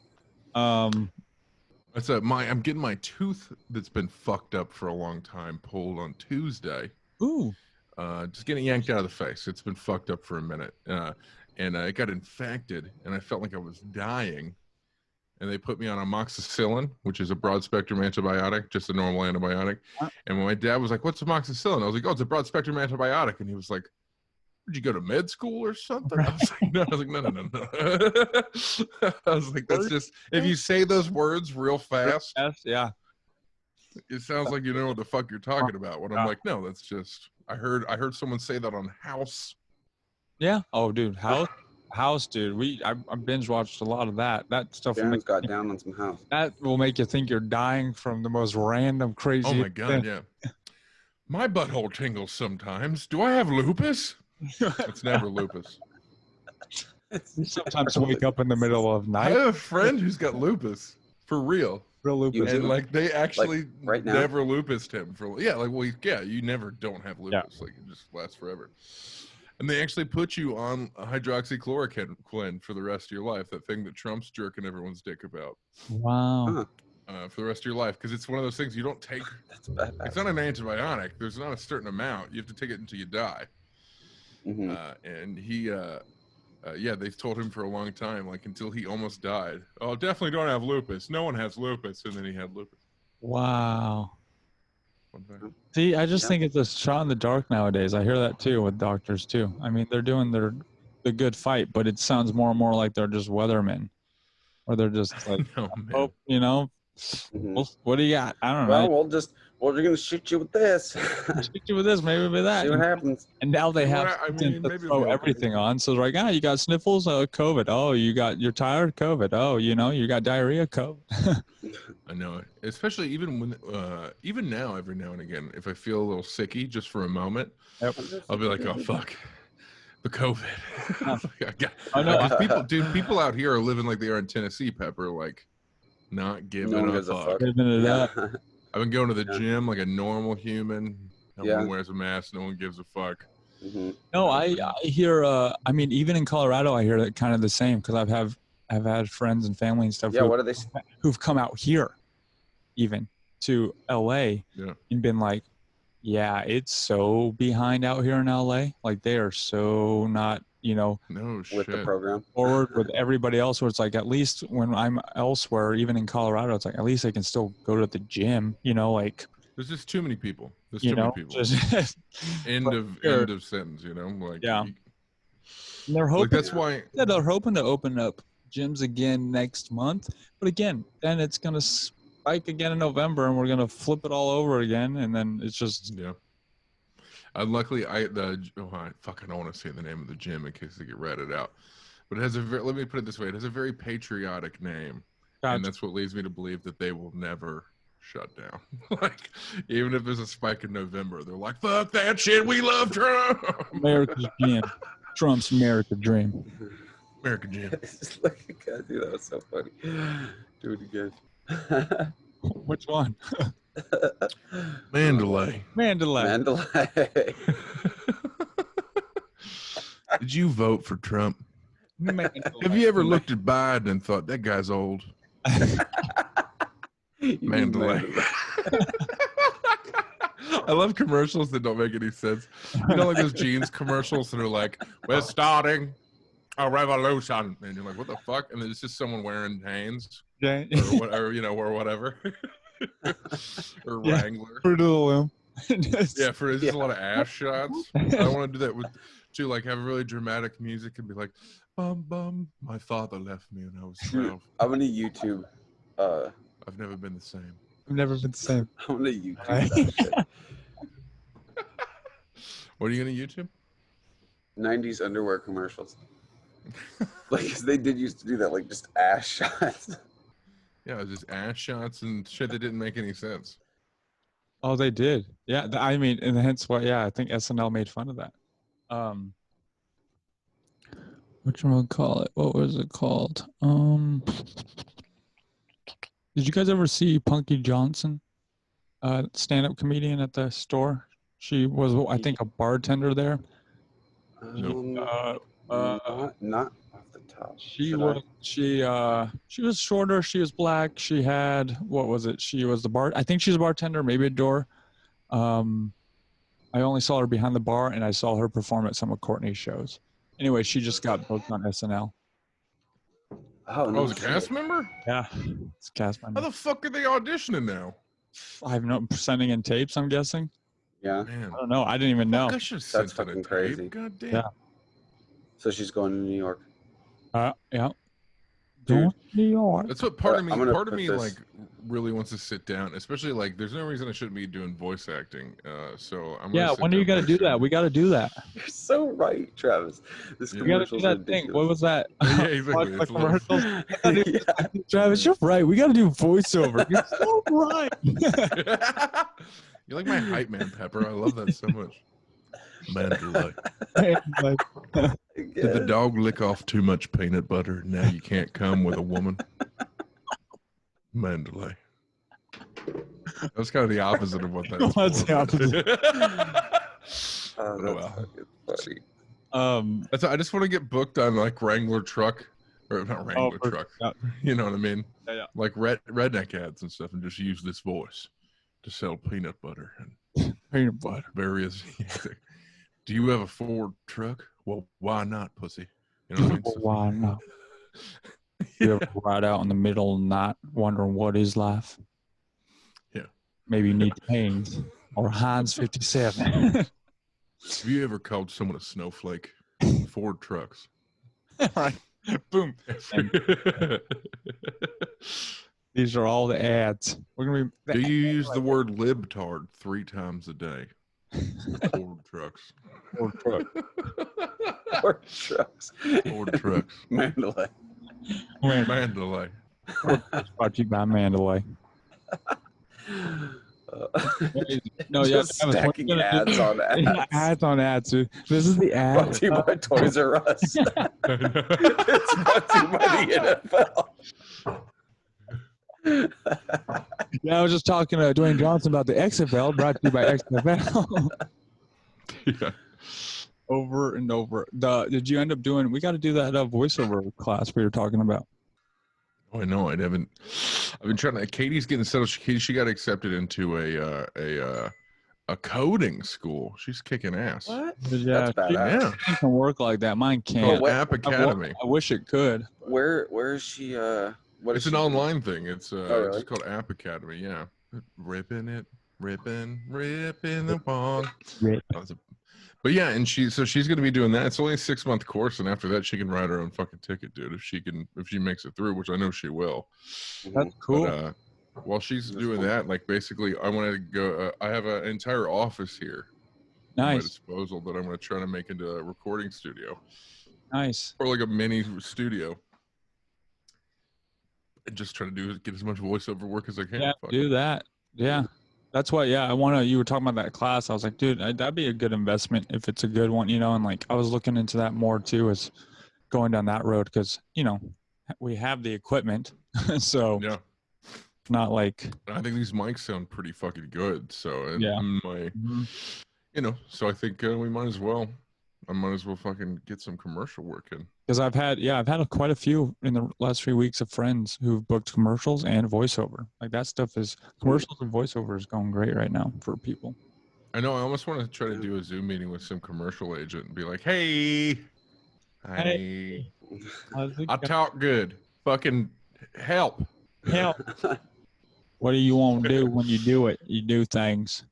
That's I'm getting my tooth that's been fucked up for a long time pulled on Tuesday. Ooh. Just getting yanked out of the face. It's been fucked up for a minute. And it got infected and I felt like I was dying. And they put me on amoxicillin, which is a broad spectrum antibiotic, just a normal antibiotic. And when my dad was like, "What's amoxicillin?" I was like, "Oh, it's a broad spectrum antibiotic." And he was like, "Did you go to med school or something?" I was like, "No." I was like, "No." I was like, "That's just if you say those words real fast, Yes. Yeah. it sounds like you know what the fuck you're talking about." When I'm like, "No, that's just I heard someone say that on House." Yeah. Oh, dude. House, dude. I binge watched a lot of that. That stuff will Garon's make, got down on some house. that will make you think you're dying from the most random, crazy. Oh my god, yeah. My butthole tingles sometimes. Do I have lupus? It's never lupus. Sometimes wake up in the middle of I night. have a friend who's got lupus for real. Real lupus. And like they actually right now? never lupused him for you never don't have lupus, like it just lasts forever. And they actually put you on hydroxychloroquine for the rest of your life, that thing that Trump's jerking everyone's dick about, Wow. Huh. for the rest of your life, because it's one of those things you don't take. That's bad. It's not an antibiotic. There's not a certain amount. You have to take it until you die. Mhm. And he they've told him for a long time, like until he almost died, "Oh, definitely don't have lupus. No one has lupus." And then he had lupus. Wow. One thing. See, I just Yeah. think it's a shot in the dark nowadays. I hear that too with doctors too. I mean, they're doing the good fight, but it sounds more and more like they're just weathermen, or they're just like, No, man. oh, Mhm. well, what do you got? I don't Well, know. we're gonna shoot you with this. Stick you with this, maybe with that. See what happens. And now they have Well, I something mean, to maybe throw it'll be okay. everything on. So they're like, you got sniffles, COVID. Oh, you're tired, COVID. Oh, you got diarrhea, COVID. I know it. Especially even now, every now and again, if I feel a little sicky just for a moment, I'll be like, "Oh fuck, the COVID." I know. 'Cause people out here are living like they are in Tennessee, Pepper, like not giving No one a gives a fuck. fuck. Living it Yeah. up. I've been going to the Yeah. gym like a normal human. No Yeah. one wears a mask. No one gives a fuck. Mhm. No, I hear. I mean, even in Colorado, I hear that kind of the same because I've had friends and family and stuff Yeah. What are they? who've come out here, even to LA, Yeah. and been like, yeah, it's so behind out here in LA. Like they are so not, No With shit. the program. forward with everybody else. Where it's like at least when I'm elsewhere, even in Colorado, it's like at least I can still go to the gym. Like. There's just too many people. There's You too many know, people. just End but of here- sentence. Like Yeah. you- they're hoping. like that's why. Yeah, they're hoping to open up gyms again next month, but again, then it's gonna spike again in November, and we're gonna flip it all over again, and then it's just Yeah. Luckily, I fucking don't want to say the name of the gym in case they get ratted out, but it has let me put it this way: it has a very patriotic name, and that's what leads me to believe that they will never shut down. Like even if there's a spike in November, they're like, "Fuck that shit, we love Trump." America's gym, Trump's America dream. American gym. Look at God, dude, that was so funny. Do it again. Which one? Mandalay. Mandalay. Mandelay. Did you vote for Trump? Mandalay. Have you ever looked at Biden and thought that guy's old? Mandalay. I love commercials that don't make any sense. You know, like those jeans commercials that are like, "We're starting a revolution," and you're like, "What the fuck?" And then it's just someone wearing Hanes Yeah. or whatever, or Yeah. Wrangler. Fruit of the Loom. Yeah, for it's just a lot of ass shots. I want to do that with to like have really dramatic music and be like, "Bum bum, my father left me when I was 12. I'm gonna YouTube. I've never been the same." I've never been the same. I'm gonna YouTube that shit. What are you gonna YouTube? 90s underwear commercials. Like, 'cause they did used to do that, like just ass shots. Yeah, it was just ass shots and shit that didn't make any sense. Oh, they did. Yeah, I mean, and hence why. Yeah, I think SNL made fun of that. Whatchamacallit? What was it called? Did you guys ever see Punky Johnson, stand-up comedian at the store? She was, I think, a bartender there. Not off the top. She was shorter. She was black. She had, what was it? She was I think she's a bartender, maybe a door. I only saw her behind the bar, and I saw her perform at some of Courtney's shows. Anyway, she just got booked on SNL. Oh, was a cast member? Yeah, it's a cast member. How the fuck are they auditioning now? I have no sending in tapes, I'm guessing. Yeah. Man, I don't know. I didn't even know. That's fucking crazy. God damn. Yeah. So she's going to New York. Yeah. Dude, New York. That's what part of me this. like really wants to sit down, especially like there's no reason I shouldn't be doing voice acting. So I'm Yeah, when are you gonna do that? We gotta do that. You're so right, Travis. This We gotta do that thing. What was that? Yeah, exactly. It's Commercials. Yeah. Travis, you're right. We gotta do voiceover. You're so right. You're like my hype man, Pepper. I love that so much. Mandelay. Did the dog lick off too much peanut butter? Now you can't come with a woman. Mandelay. That was kind of the opposite of what that was. That's the opposite. That's funny. I just want to get booked on like Wrangler truck, or not Wrangler truck. Yeah. You know what I mean? Yeah. Like redneck ads and stuff, and just use this voice to sell peanut butter and Peanut butter. various. Do you have a Ford truck? Well, why not, pussy? You know what I mean? Why not? You ever ride out in the middle of the night wondering what is life? Yeah. Maybe you need Hanes or Heinz 57. Have you ever called someone a snowflake? Ford trucks. Right. Boom. And these are all the ads. We're gonna be. Do you use the word libtard 3 times a day? Ford trucks. Ford truck. Ford trucks. Ford trucks. Mandalay. Mandelay. Brought to you by Mandelay. No, Just stacking ads on ads. Yeah, ads on ads. Dude. This is the ad. Brought to you by Toys R Us. It's brought to you by the NFL. Yeah, I was just talking to Dwayne Johnson about the XFL, brought to you by XFL. Yeah. Over and over. Did you end up doing? We got to do that voiceover class we were talking about. Oh, I know. I've been trying to. Katie's getting settled. She got accepted into a coding school. She's kicking ass. What? Yeah, That's badass. Yeah. it can work like that. Mine can't. Called App Academy. I wish it could. Where is she? What It's is an she? online thing. It's really? it's called App Academy. Yeah, ripping the bong. But yeah, and she's going to be doing that. It's only a 6-month course, and after that, she can write her own fucking ticket, dude. If she makes it through, which I know she will. That's cool. But, while she's doing that, like basically, I want to go. I have an entire office here at my Nice. disposal that I'm going to try to make into a recording studio Nice. or like a mini studio. And just try to get as much voiceover work as I can. Yeah, Fuck do it. that. Yeah. That's why, yeah, you were talking about that class. I was like, dude, that'd be a good investment if it's a good one, and like I was looking into that more too, as going down that road because, we have the equipment. So Yeah. not like. I think these mics sound pretty fucking good. So, and Yeah. so I think I might as well fucking get some commercial work in. Because I've had quite a few in the last 3 weeks of friends who've booked commercials and voiceover. Like that stuff commercials and voiceover is going great right now for people. I know. I almost want to try to do a Zoom meeting with some commercial agent and be like, "Hey, I talk good. Fucking help." What do you want to do when you do it? You do things.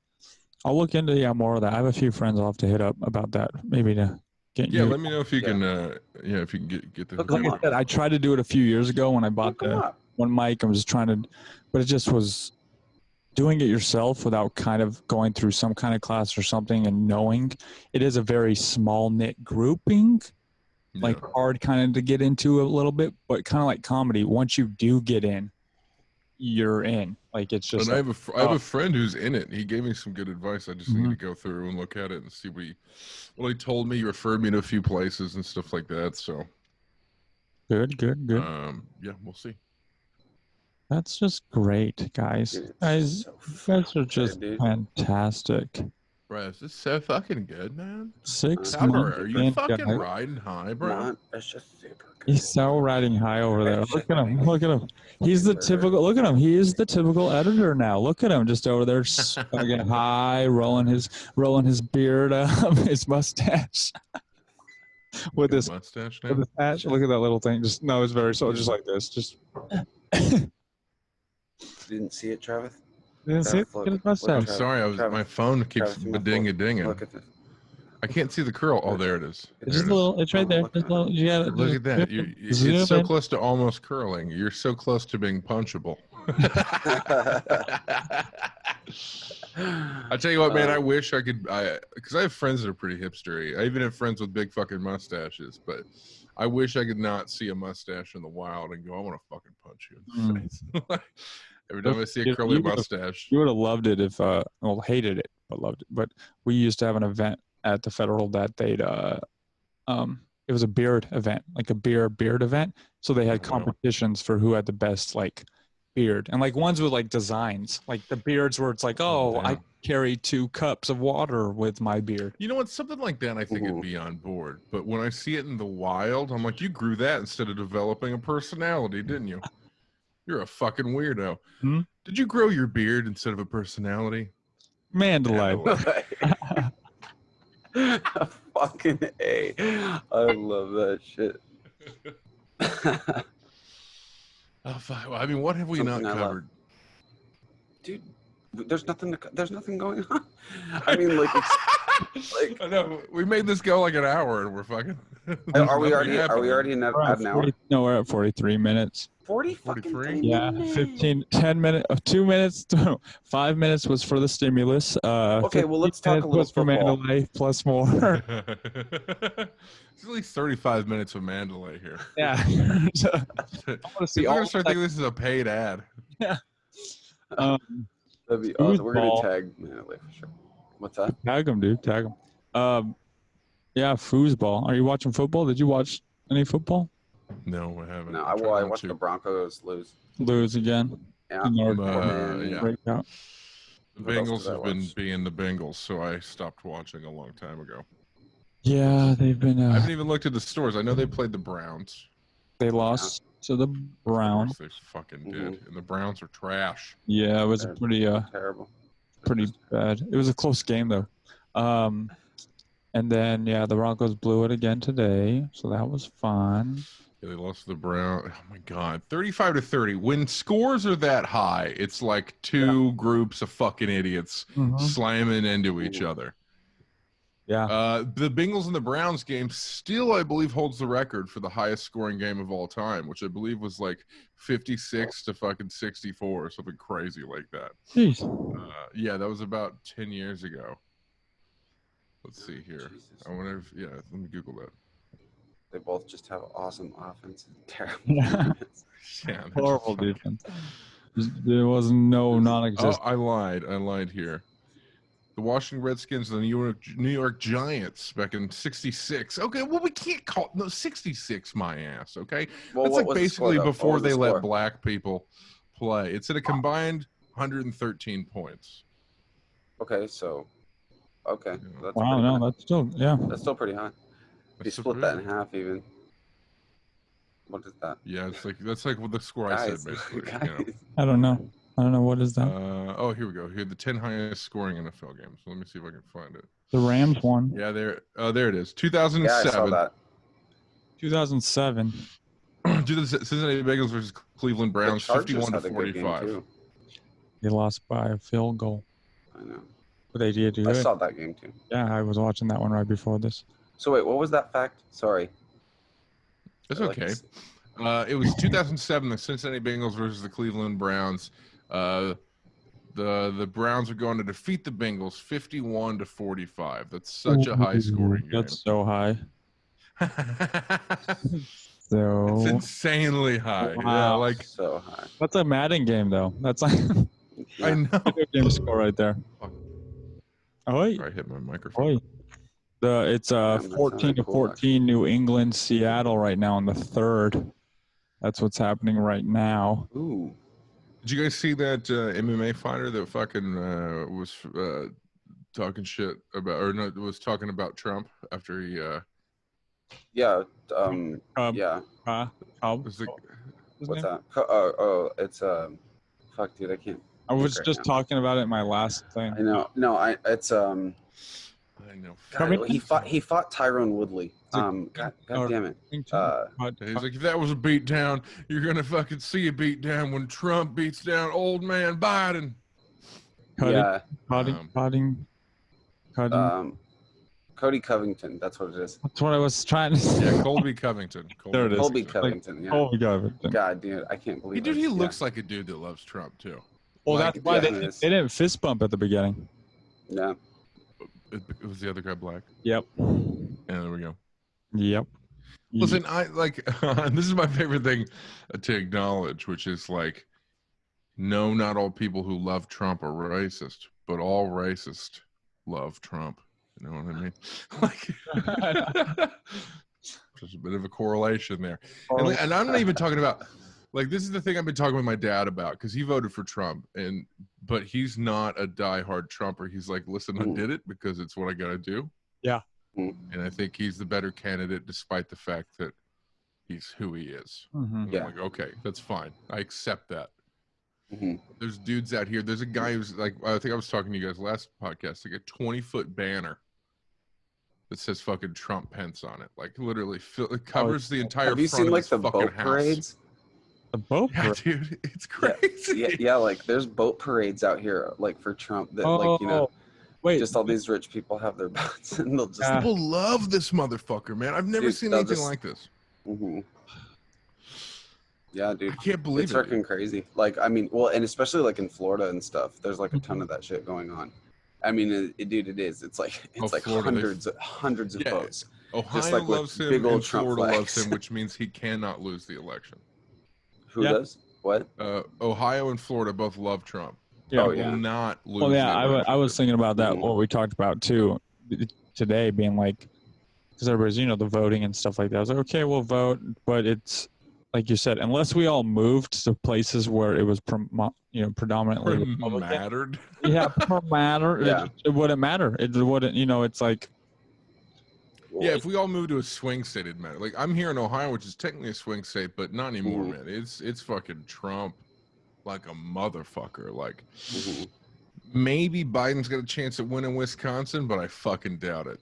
I'll look into more of that. I have a few friends I'll have to hit up about that. Maybe to get Yeah, let me know if you can. If you can get the. Come Like I said, I tried to do it a few years ago when I bought the one mic. I was trying to, but it just was doing it yourself without kind of going through some kind of class or something and knowing it is a very small knit grouping, like hard kind of to get into a little bit, but kind of like comedy. Once you do get in, you're in. Like it's just. And I have a friend who's in it. He gave me some good advice. I just need to go through and look at it and see what he told me. He referred me to a few places and stuff like that. So good. Yeah, we'll see. That's just great, guys. Dude, Guys, so you guys are good, just dude. fantastic. Bro, this is so fucking good, man. 6 Albert, months are you in, fucking guys. riding high, bro? Man, it's just super good. He's so riding high over there. Look at him. Look at him. He's the typical. Look at him. He is the typical editor now. Look at him, just over there, fucking high, rolling his beard up, his mustache, with his mustache with now. his patch. Look at that little thing. Just no, it's very so. Just like this. Just Didn't see it, Travis? didn't see it. Look, Look at his look, mustache. I'm sorry, Travis, my phone keeps Travis, my ding-a-dinging. Look at this. I can't see the curl. Oh, there it is. It's just a little. It's right there. Just a little, you got it. Look at that. Zoom It's so in. close to almost curling. You're so close to being punchable. I tell you what, man, I wish I could, because I have friends that are pretty hipstery. I even have friends with big fucking mustaches, but I wish I could not see a mustache in the wild and go, I want to fucking punch you in the face. Every time I see a curly mustache. You would have loved it if, well, hated it, but loved it. But we used to have an event at the Federal that they'd, it was a beard event, like a beard event. So they had competitions for who had the best, like, beard. And, like, ones with, like, designs. Like, the beards where it's like, I carry 2 cups of water with my beard. You know what? Something like that, I think I'd be on board. But when I see it in the wild, I'm like, you grew that instead of developing a personality, didn't you? You're a fucking weirdo. Did you grow your beard instead of a personality? Mandalay. Fucking A. I love that shit. Oh, fuck. Well, I mean, what have we Something not I covered? Dude, there's nothing going on. I mean, like, it's, like I know we made this go like an hour, and we're fucking. are we already in at an hour? No, we're at 43 minutes. 40 fucking 43? Yeah, 10 minutes, 2 minutes, 5 minutes was for the stimulus. Okay, well, let's talk a little was for football. Mandalay plus more. There's at least 35 minutes of Mandelay here. Yeah. I want to see People are all gonna start thinking this is a paid ad. Yeah. That'd be awesome. We're gonna tag Mandelay for sure. What's that? Tag him, dude. Tag him. Yeah, foosball. Are you watching football? Did you watch any football? No, I haven't. No, I watched the Broncos lose. Lose again. Yeah. Yeah. Breakout. The What else Bengals did I have been watch? being the Bengals, so I stopped watching a long time ago. Yeah, they've been. I haven't even looked at the scores. I know they played the Browns. They lost to the Browns. Of course they fucking did, and the Browns are trash. Yeah, it was They're pretty terrible. pretty bad. It was a close game though. And then yeah, the Broncos blew it again today, so that was fun. Yeah, they lost to the Browns. Oh my god, 35-30. When scores are that high, it's like two groups of fucking idiots slamming into each other. Yeah. The Bengals and the Browns game still, I believe, holds the record for the highest scoring game of all time, which I believe was like 56 to fucking 64 or something crazy like that. Jeez. Yeah, that was about 10 years ago. Let's see here. Jesus. I wonder if, yeah, let me Google that. They both just have awesome offense and terrible Yeah. defense. Yeah, Horrible defense. There was no non-existent. Oh, I lied here. The Washington Redskins and the New York Giants back in '66. Okay, well, we can't call no 66 my ass. Okay, Well, that's what like was the basically score, though? before What was the they let score? black people play. It's at a combined 113 points. Okay, so okay, that's Wow, pretty no, high. that's still Pretty high. If you That's split that in half, even. What is that? Yeah, it's like that's like what the score I Guys, said basically. guys. You know. I don't know. What is that? Oh, here we go. Here, the 10 highest scoring NFL games. Let me see if I can find it. The Rams won. Yeah, there it is. Yeah, I saw 2007. that. 2007. Cincinnati Bengals versus Cleveland Browns, The Chargers 51 to had a good game, 45. too. They lost by a field goal. I know. But they did do I it. saw that game too. Yeah, I was watching that one right before this. So wait, what was that fact? Sorry. It's Like, okay. It was 2007, the Cincinnati Bengals versus the Cleveland Browns. The Browns are going to defeat the Bengals 51 to 45. That's such a high scoring game. That's so high. So It's insanely high. Yeah, Wow. like So high. that's a Madden game, though. That's like a Yeah. I know. video game score right there. Fuck. Oh, Sorry, I hit my microphone. it's Damn, that 14 sounded to cool, 14 New England, Seattle right now in the third. That's what's happening right now. Ooh. Did you guys see that MMA fighter that fucking was talking shit about, or no, was talking about Trump after he Yeah. Yeah. Yeah. was the, What's that? Oh, it's fuck, dude, I can't. I was right just now. talking about it in my last thing. I know. No, it's I know. God, he fought Tyrone Woodley. God damn it. He's like, if that was a beat down, you're gonna fucking see a beat down when Trump beats down old man Biden. Yeah. Cutting. Cody Covington. That's what it is. That's what I was trying to say. Yeah, Colby Covington. There it is. Colby Covington. Yeah. Colby Covington. God, dude, I can't believe it. He looks like a dude that loves Trump too. Well, Like, that's why yeah, they didn't fist bump at the beginning. Yeah. it was the other guy black. Yep. And there we go. Yep. Listen, I like this is my favorite thing to acknowledge, which is like, no, not all people who love Trump are racist, but all racists love Trump. You know what I mean? Like, there's a bit of a correlation there. And I'm not even talking about, like, this is the thing I've been talking with my dad about, because he voted for Trump, but he's not a diehard Trumper. He's like, listen, I did it because it's what I got to do. Yeah. And I think he's the better candidate, despite the fact that he's who he is. Mm-hmm. I'm like, okay, that's fine. I accept that. Mm-hmm. There's dudes out here. There's a guy who's like, I think I was talking to you guys last podcast, like a 20-foot banner that says fucking Trump Pence on it. Like, literally, it covers the entire Have you front seen of like his the fucking boat house. parades? The boat Yeah, parade. dude, it's crazy. Yeah, like there's boat parades out here, like for Trump. That like wait. just all these rich people have their boats, and they'll just. People love this motherfucker, man. I've never Dude, seen they'll anything just- like this. Mhm. Yeah, dude. I can't believe It's it. freaking crazy. Like, I mean, well, and especially like in Florida and stuff, there's like a ton of that shit going on. I mean, dude, it is. It's like Florida, hundreds of boats. Ohio Just like with loves him, big old and Trump Florida loves flags. him, which means he cannot lose the election. Who Yeah. does? What? Ohio and Florida both love Trump. Yeah. Oh, Will yeah. not lose. Well, yeah, the election. I was thinking about that. Mhm. What we talked about too today, being like, because everybody's the voting and stuff like that. I was like, okay, we'll vote, but it's like you said, unless we all moved to places where it was predominantly Republican. mattered. Yeah, matter. Yeah. It wouldn't matter. It wouldn't. It's like. Yeah, if we all moved to a swing state, it'd matter. Like, I'm here in Ohio, which is technically a swing state, but not anymore, Mhm. man. It's fucking Trump like a motherfucker. Like, Mhm. maybe Biden's got a chance at winning Wisconsin, but I fucking doubt it.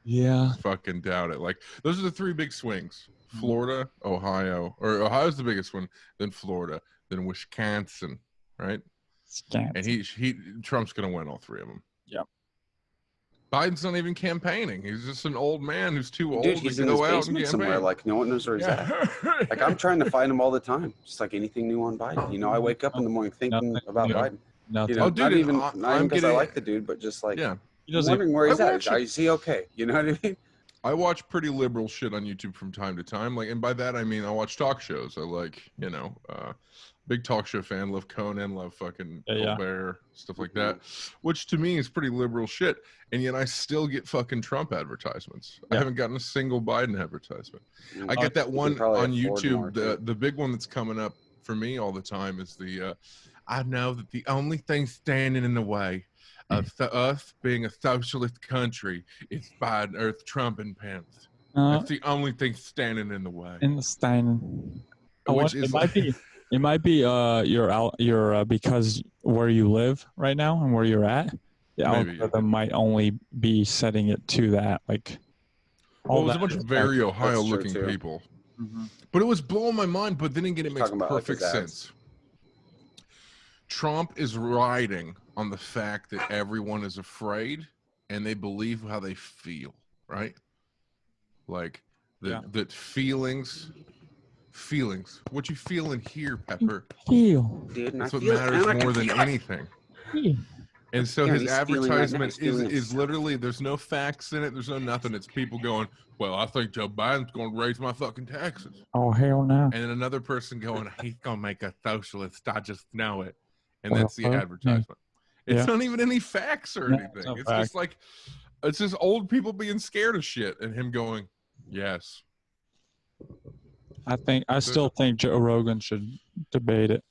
Yeah. Fucking doubt it. Like, those are the three big swings: Florida, Ohio, or Ohio's the biggest one, then Florida, then Wisconsin, right? And Trump's gonna win all three of them. Yep. Biden's not even campaigning. He's just an old man who's too old Dude, to he's in go his out and basement somewhere. campaign. Like no one knows where he's at. Like I'm trying to find him all the time. Just like anything new on Biden. I wake up in the morning thinking Nothing about new. Biden. Nothing. Oh, dude, not and even I'm because I getting- like the dude, but just like Yeah. He doesn't. wondering where he's I at. watch it. Is he okay? You know what I mean? I watch pretty liberal shit on YouTube from time to time. Like, and by that I mean I watch talk shows. I like, big talk show fan. Love Conan. Love fucking Yeah. Colbert, stuff like that. Which to me is pretty liberal shit. And yet I still get fucking Trump advertisements. I Yeah. haven't gotten a single Biden advertisement. I Oh, get that you one can probably on afford more, YouTube. too. The big one that's coming up for me all the time is the I know that the only thing standing in the way of us being a socialist country is Biden or Trump and Pence. That's the only thing standing in the way. In the Stein. Which It is might be. It might be. Your because where you live right now and where you're at. The Maybe. algorithm might only be setting it to that. Like. Well, it was a that bunch of is- very true, Ohio-looking too. people, Mhm. but it was blowing my mind. But then again, it makes Talking about, like, perfect his ads. sense. Trump is riding on the fact that everyone is afraid and they believe how they feel, right? Like that feelings. What you feel in here, Pepper. Feel. Dude, and That's I what feel it, matters man. I more can than feel it. anything. And so Yeah, his he's stealing right now. advertisement He's stealing is it. literally, there's no facts in it. There's no nothing. It's people going, well, I think Joe Biden's going to raise my fucking taxes. Oh, hell no. And then another person going, he's going to make us socialist. I just know it. And Well, that's the advertisement. yeah. It's not even any facts or No, anything. it's no It's fact. just like, it's just old people being scared of shit and him going, yes. I still think Joe Rogan should debate it.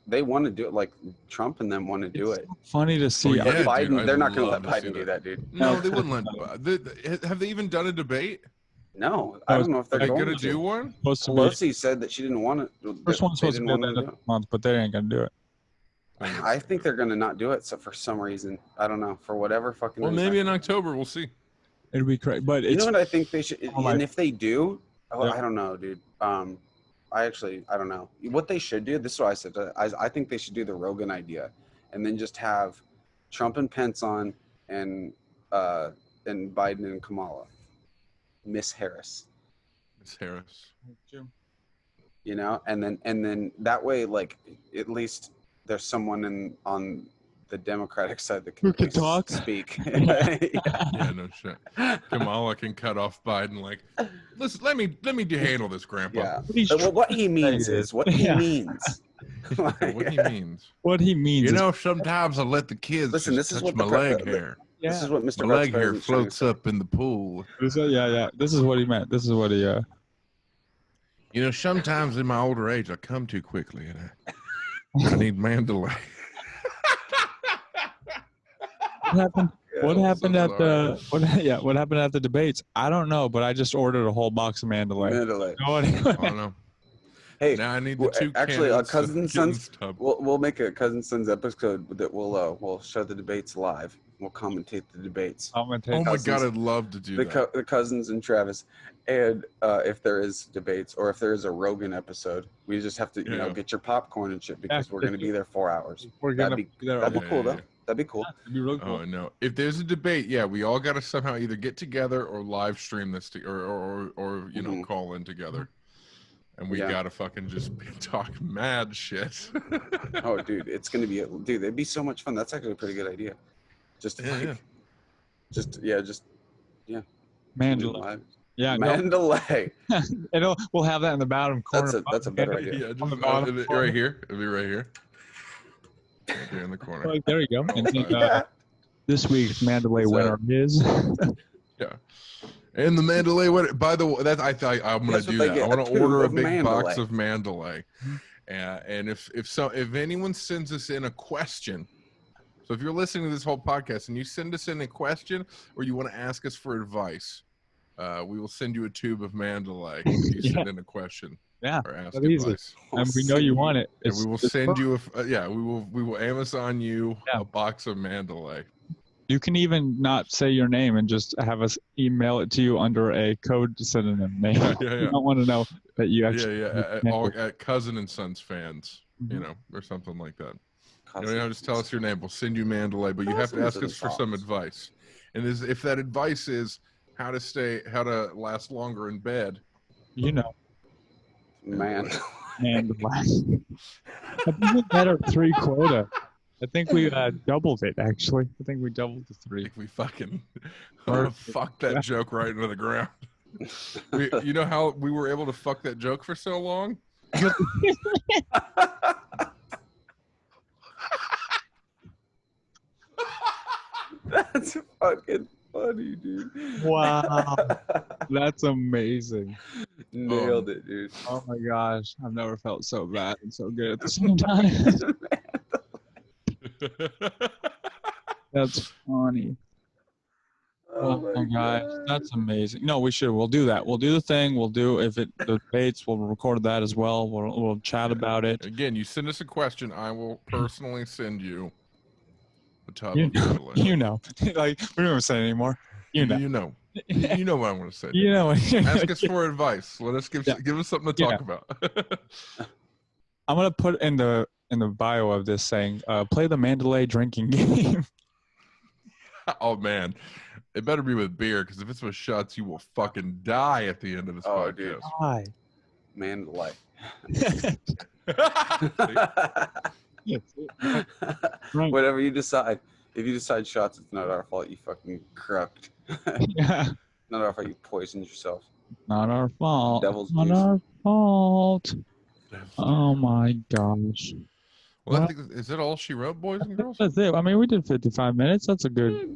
They want to do it. Like Trump and them want to do it. Funny to see. yeah. But dude, Biden, I'd they're not going to love let to see Biden do that, dude. No, they wouldn't let. Have they even done a debate? No, I don't know if they're Are they going going to do one? Supposed to be, Pelosi said that she didn't want to. first one's they supposed to didn't be at want the end to of do the month, but they ain't gonna do it. it. I think they're going to not do it. So for some reason, I don't know, for whatever fucking. Well, reason. maybe in October we'll see. It'd be crazy, but You it's know what I think they should, Oh, my- and if they do, Yeah. I don't know, dude. I don't know what they should do. This is what I said. I think they should do the Rogan idea, and then just have Trump and Pence on, and Biden and Kamala, Miss Harris. Miss Harris. You know, and then that way, like at least there's someone on the Democratic side that can, Who can at least talk? speak. Yeah, no shit. Kamala can cut off Biden. Like, listen, let me handle this, Grandpa. Yeah. What he's Well, what he means saying is what he Yeah. means. What he means. what he means. You is- know, sometimes I let the kids Listen, just this is touch what my the leg hair. yeah. This is what Mr. My Vice leg hair President's trying to floats say. up in the pool. Yeah. This is what he meant. This is what he. You know, sometimes in my older age, I come too quickly, and I need Mandelay. What happened? What I'm happened so at sorry. the what happened at the debates? I don't know, but I just ordered a whole box of Mandalay. Mandalay. Oh, anyway. I don't know. Hey, Now I need the well, two actually, cannons Cousin and to get in Sons- the tub. we'll make a Cousin Sons episode that we'll show the debates live. We'll commentate the debates. I'm gonna take Oh my Cousins. God, I'd love to do that. The Cousins and Travis, and if there is debates or if there is a Rogan episode, we just have to Yeah. get your popcorn and shit because we're gonna be there 4 hours. We're That'd gonna be be there. that'd be Yeah, cool yeah, though. yeah. That'd be cool. It'd be really cool. Oh no! If there's a debate, yeah, we all got to somehow either get together or live stream this, or you know, Mhm. call in together, and we Yeah. gotta fucking just talk mad shit. Oh, dude, it's gonna be it'd be so much fun. That's actually a pretty good idea. Just Yeah, yeah. just Mandalay. live. Yeah, no, Mandalay. we'll have that in the bottom corner. That's a better idea. Yeah, On just the bottom right corner. here. It'll be right here. Right there in the corner. Like, there you go. And then, Yeah. this week's Mandalay So- winner is. Yeah. And the Mandalay. What? By the way, I'm gonna That's do what they that. get, I want a to tube order a of big box Mandalay. of Mandalay. And if anyone sends us in a question, so if you're listening to this whole podcast and you send us in a question or you want to ask us for advice, we will send you a tube of Mandalay if you send in a question. Yeah, Or ask that's easy. advice. And we know you want it. And we will It's send you perfect. we will Amazon you Yeah. a box of Mandalay. You can even not say your name and just have us email it to you under a code synonym name. Yeah. We don't want to know that you actually. At Cousin and Sons fans, Mhm. or something like that. You don't have to just tell us your name. We'll send you Mandalay, but you have to Cousins ask and us for some Sons. advice. And if that advice is how to last longer in bed, You know, Man. Mandalay. I think we met our 3 quota. I think we doubled it, actually. I think we doubled the 3. if we fucking Perfect. fuck that joke right into the ground. You know how we were able to fuck that joke for so long? That's fucking funny, dude. Wow. That's amazing. Nailed it, dude. Oh my gosh. I've never felt so bad and so good at the same time. That's funny. Oh my gosh. That's amazing. No, we should. We'll do that. We'll do the thing. We'll do, if it debates, we'll record that as well. We'll chat about it. Again, you send us a question, I will personally send you a tub You of know, Mandalay. you know. Like, we don't even say it anymore. You know. You know. You know what I want to say. You know. Ask us for advice. Let us give us something to talk about. I'm gonna put in the bio of this saying, play the Mandalay drinking game. Oh man, it better be with beer because if it's with shots, you will fucking die at the end of this Oh, dude. podcast. Why? Mandalay. Right. Whatever you decide. If you decide shots, it's not our fault. You fucking crooked. Yeah. Not our fault. You poisoned yourself. Not our fault. Devil's Not juice. our fault. Oh my gosh. Well, Well- I think is that all she wrote, boys and girls? That's it. I mean, we did 55 minutes. That's a good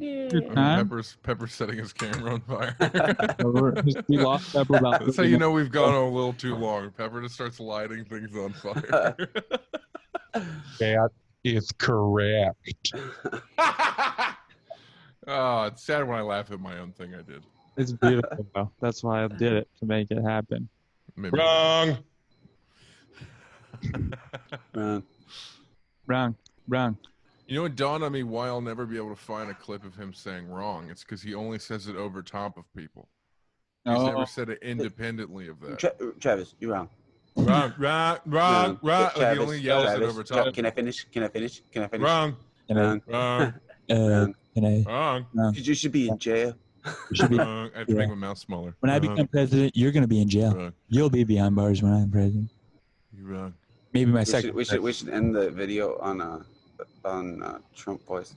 time. Pepper's setting his camera on fire. We lost Pepper about That's how 30 you know we've gone a little too long. Pepper just starts lighting things on fire. That is correct. Oh, it's sad when I laugh at my own thing I did. It's beautiful, though. That's why I did it, to make it happen. Maybe Wrong. Man. Wrong. You know, it dawned on me why I'll never be able to find a clip of him saying wrong. It's because he only says it over top of people. He's Oh. never said it independently of that. Travis, you're wrong. Wrong. Like he Travis, only yells it Travis, over top. Can I finish? Wrong. Wrong. Wrong. Wrong. Wrong. You should be in jail. Wrong. I have to make my mouth smaller. When I become president, you're going to be in jail. Wrong. You'll be behind bars when I'm president. You're wrong. Maybe my We second. should end the video on Trump voice.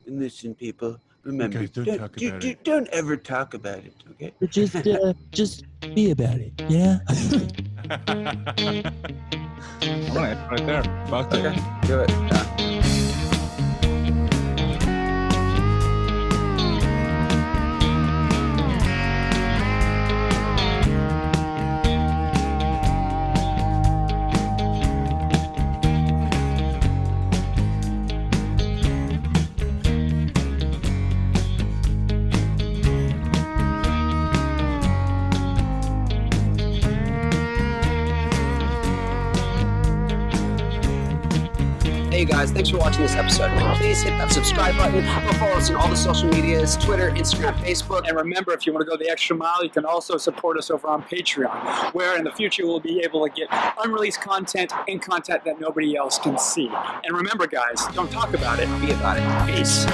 And listen, people, remember, Guys, don't talk about it. don't ever talk about it, okay? But just be about it, yeah? Right there. Fuck it. Okay, do it. Yeah. Hey guys, thanks for watching this episode. Please hit that subscribe button. Go follow us on all the social medias, Twitter, Instagram, Facebook. And remember, if you want to go the extra mile, you can also support us over on Patreon, where in the future we'll be able to get unreleased content and content that nobody else can see. And remember, guys, don't talk about it, be about it. Peace.